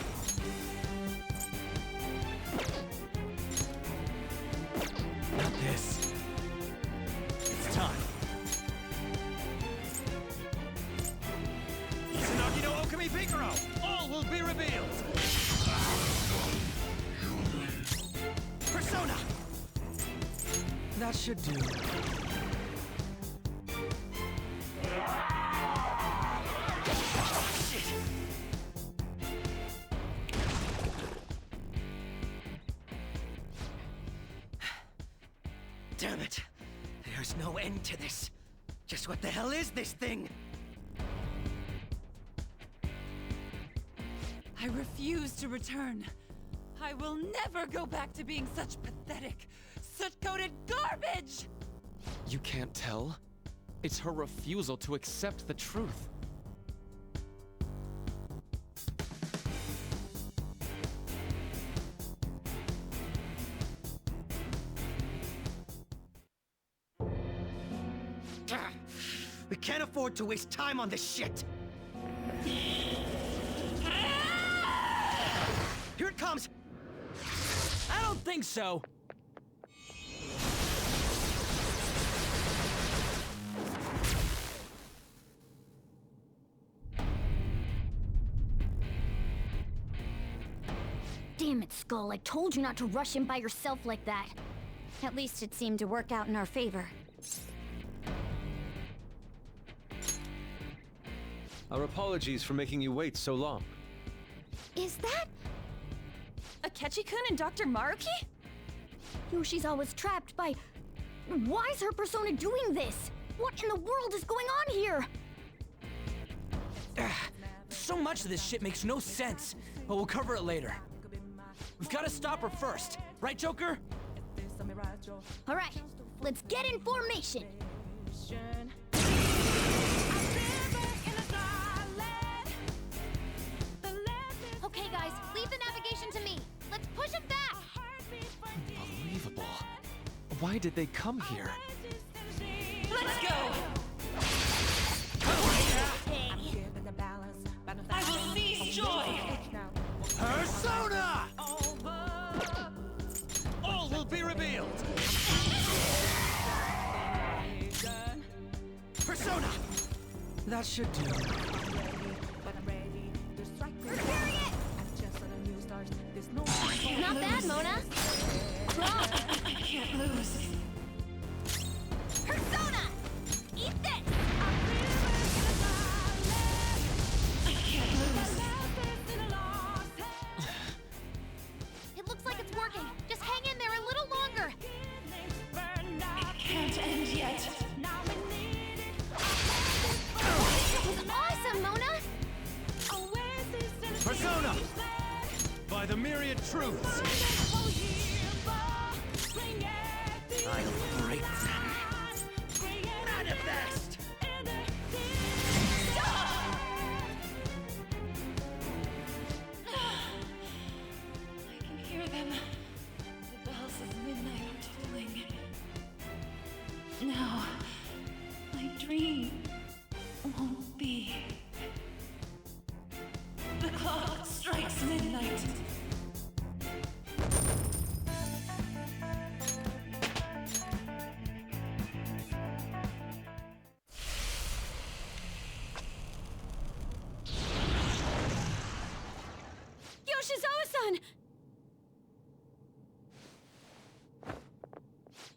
Not this. It's time. Izanagi no Okami Meguro! All will be revealed! Persona! That should do. Shit! Damn it! There's no end to this. Just what the hell is this thing? I refuse to return. I will never go back to being such pathetic, soot-coated garbage! You can't tell? It's her refusal to accept the truth. We can't afford to waste time on this shit! Here it comes! I don't think so. Damn it, Skull. I told you not to rush in by yourself like that. At least it seemed to work out in our favor. Our apologies for making you wait so long. Is that... Akechi-kun and Dr. Maruki? Yoshizawa's trapped by... Why is her persona doing this? What in the world is going on here? So much of this shit makes no sense, but we'll cover it later. We've got to stop her first, right, Joker? All right, let's get in formation. Okay, guys, leave the navigation to me. Let's push him back. Unbelievable. Why did they come here? Let's go! I will seize joy! Persona! All will be revealed! Persona! That should do. Not bad, Mona. I can't lose. Persona! Eat this! I can't lose. It looks like it's working. Just hang in there a little longer. It can't end yet. That was awesome, Mona! Persona! By the myriad truths! I'll break them. Manifest! I can hear them. The bells of midnight are tolling. Now, my dream won't be. The clock strikes midnight. Yoshizawa-san!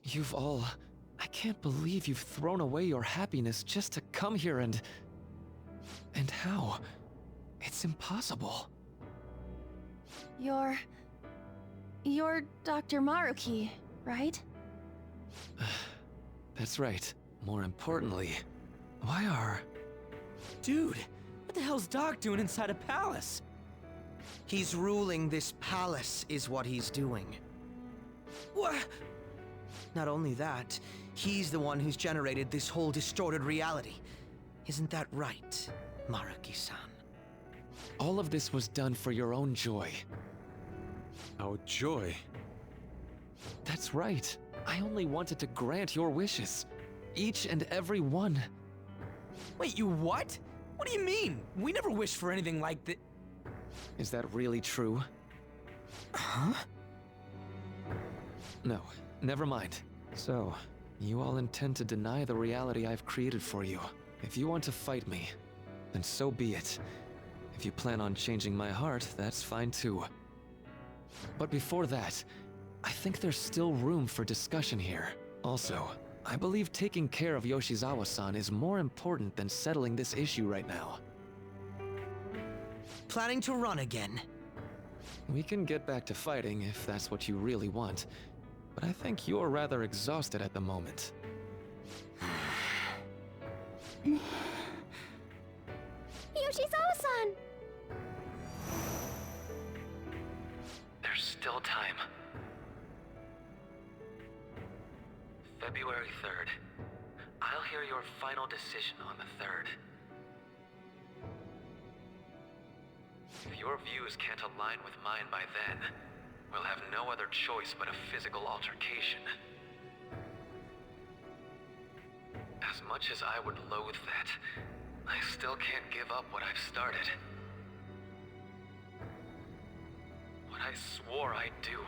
You've all... I can't believe you've thrown away your happiness just to come here and... And how? It's impossible. You're Dr. Maruki, right? That's right. More importantly, why are... Dude, what the hell's Doc doing inside a palace? He's ruling this palace, is what he's doing. What? Not only that, he's the one who's generated this whole distorted reality. Isn't that right, Maruki-san? All of this was done for your own joy. Our joy. That's right. I only wanted to grant your wishes. Each and every one. Wait, you what? What do you mean? We never wished for anything like that. Is that really true? Huh? No, never mind. So, you all intend to deny the reality I've created for you. If you want to fight me, then so be it. If you plan on changing my heart, that's fine too. But before that, I think there's still room for discussion here. Also, I believe taking care of Yoshizawa-san is more important than settling this issue right now. Planning to run again? We can get back to fighting if that's what you really want, but I think you're rather exhausted at the moment. Yoshizawa-san! There's still time. February 3rd. I'll hear your final decision on the 3rd. If your views can't align with mine by then, we'll have no other choice but a physical altercation. As much as I would loathe that, I still can't give up what I've started. What I swore I'd do,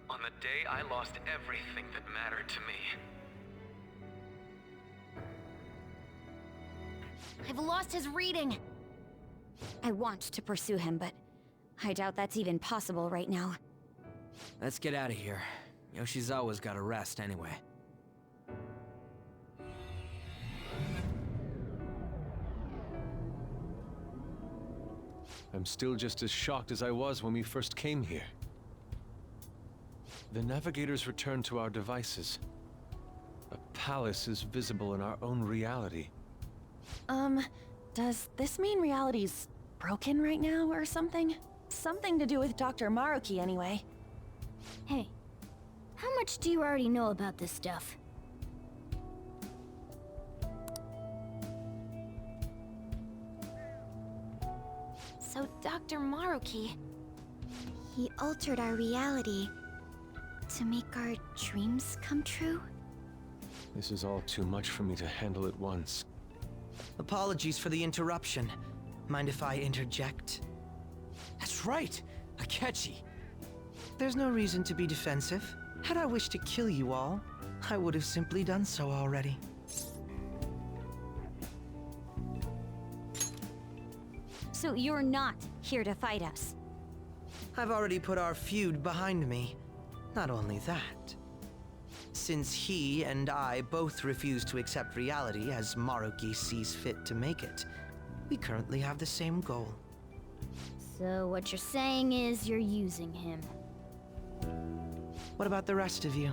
on the day I lost everything that mattered to me. I've lost his reading. I want to pursue him, but I doubt that's even possible right now. Let's get out of here. Yoshizawa's gotta rest anyway. I'm still just as shocked as I was when we first came here. The navigators returned to our devices. A palace is visible in our own reality. Does this mean reality's broken right now or something? Something to do with Dr. Maruki anyway. Hey, how much do you already know about this stuff? So Dr. Maruki, he altered our reality to make our dreams come true? This is all too much for me to handle at once. Apologies for the interruption. Mind if I interject? That's right, Akechi. There's no reason to be defensive. Had I wished to kill you all, I would have simply done so already. So you're not here to fight us? I've already put our feud behind me. Not only that. Since he and I both refuse to accept reality as Maruki sees fit to make it, we currently have the same goal. So what you're saying is you're using him. What about the rest of you?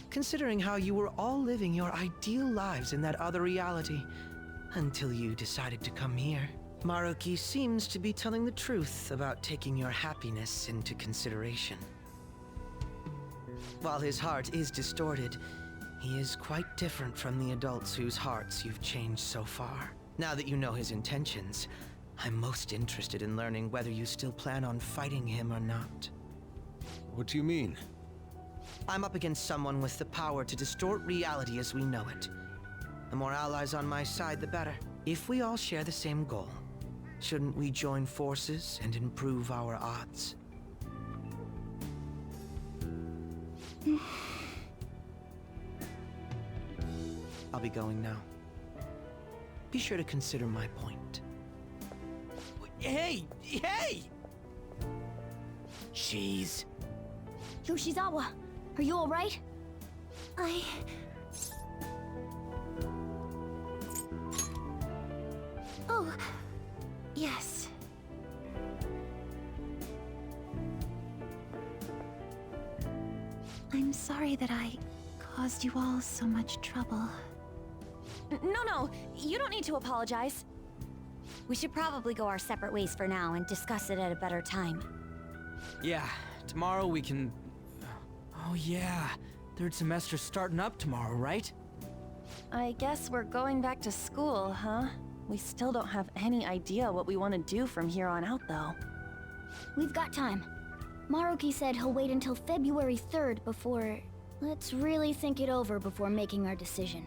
Considering how you were all living your ideal lives in that other reality, until you decided to come here. Maruki seems to be telling the truth about taking your happiness into consideration. While his heart is distorted, he is quite different from the adults whose hearts you've changed so far. Now that you know his intentions, I'm most interested in learning whether you still plan on fighting him or not. What do you mean? I'm up against someone with the power to distort reality as we know it. The more allies on my side, the better. If we all share the same goal, shouldn't we join forces and improve our odds? I'll be going now. Be sure to consider my point. Hey! Hey! Jeez. Yoshizawa, are you alright? Oh, yes. I'm sorry that I caused you all so much trouble. No, you don't need to apologize. We should probably go our separate ways for now and discuss it at a better time. Yeah, tomorrow we can... Oh yeah, third semester's starting up tomorrow, right? I guess we're going back to school, huh? We still don't have any idea what we want to do from here on out, though. We've got time. Maruki said he'll wait until February 3rd before... Let's really think it over before making our decision.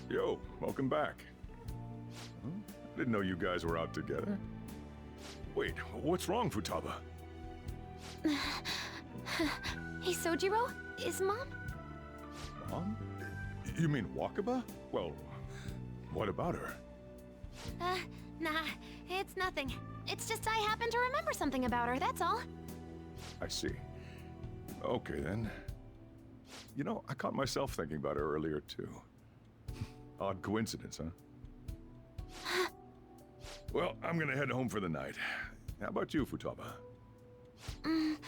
Yo, welcome back. Huh? Didn't know you guys were out together. Wait, what's wrong, Futaba? Hey, Sojiro? Is Mom? Mom? You mean Wakaba? Well, what about her? Nah, it's nothing. It's just I happen to remember something about her, that's all. I see. Okay, then. You know, I caught myself thinking about her earlier, too. Odd coincidence, huh? Well, I'm gonna head home for the night. How about you, Futaba? I'm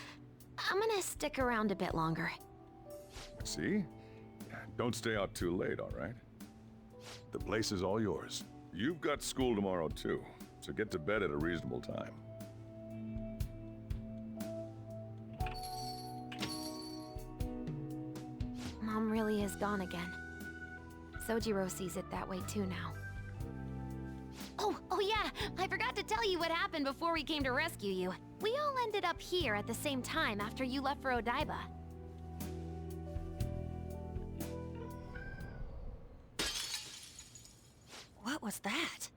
gonna stick around a bit longer. See? Don't stay out too late, all right? The place is all yours. You've got school tomorrow, too, so get to bed at a reasonable time. Mom really is gone again. Sojiro sees it that way too now. Oh yeah, I forgot to tell you what happened before we came to rescue you. We all ended up here at the same time after you left for Odaiba. What was that?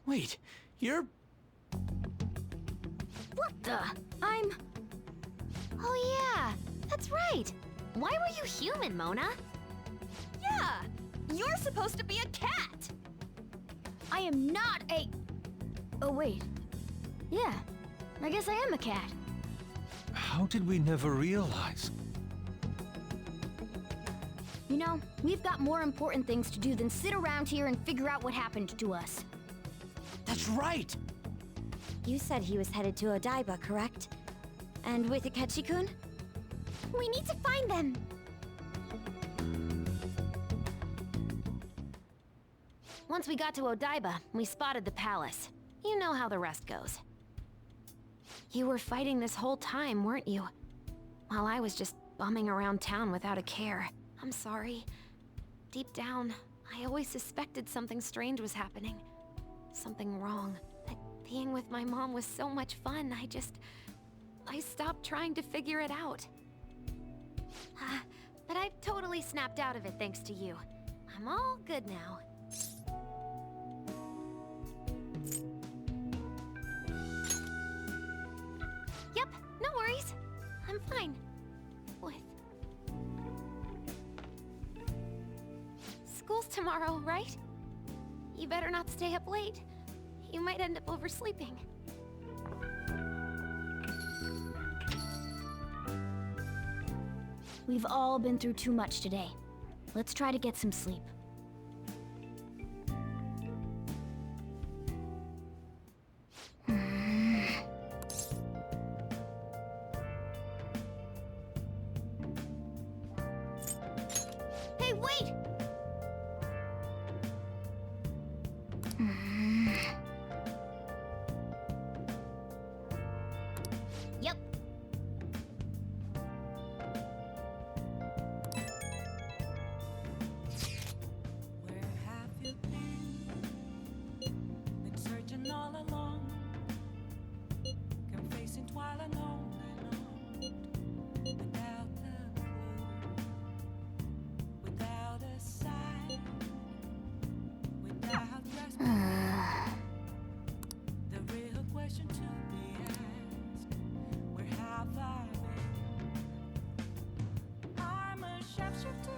Wait, you're... What the? Oh yeah, that's right. Why were you human, Mona? Yeah! You're supposed to be a cat! I am not a... Oh wait. Yeah, I guess I am a cat. How did we never realize? You know, we've got more important things to do than sit around here and figure out what happened to us. That's right! You said he was headed to Odaiba, correct? And with Akechi-kun? We need to find them! Once we got to Odaiba, we spotted the palace. You know how the rest goes. You were fighting this whole time, weren't you? While I was just bumming around town without a care. I'm sorry. Deep down, I always suspected something strange was happening. Something wrong. That being with my mom was so much fun, I stopped trying to figure it out. But I've totally snapped out of it thanks to you. I'm all good now. Yep, no worries. I'm fine. With... School's tomorrow, right? You better not stay up late. You might end up oversleeping. We've all been through too much today. Let's try to get some sleep. Hey, wait! Yep. Where have you been? Been searching all along, come facing twilight on and on, without a clue, without a sign, without response. The real question to be asked: where have I been? I'm a sharpshooter.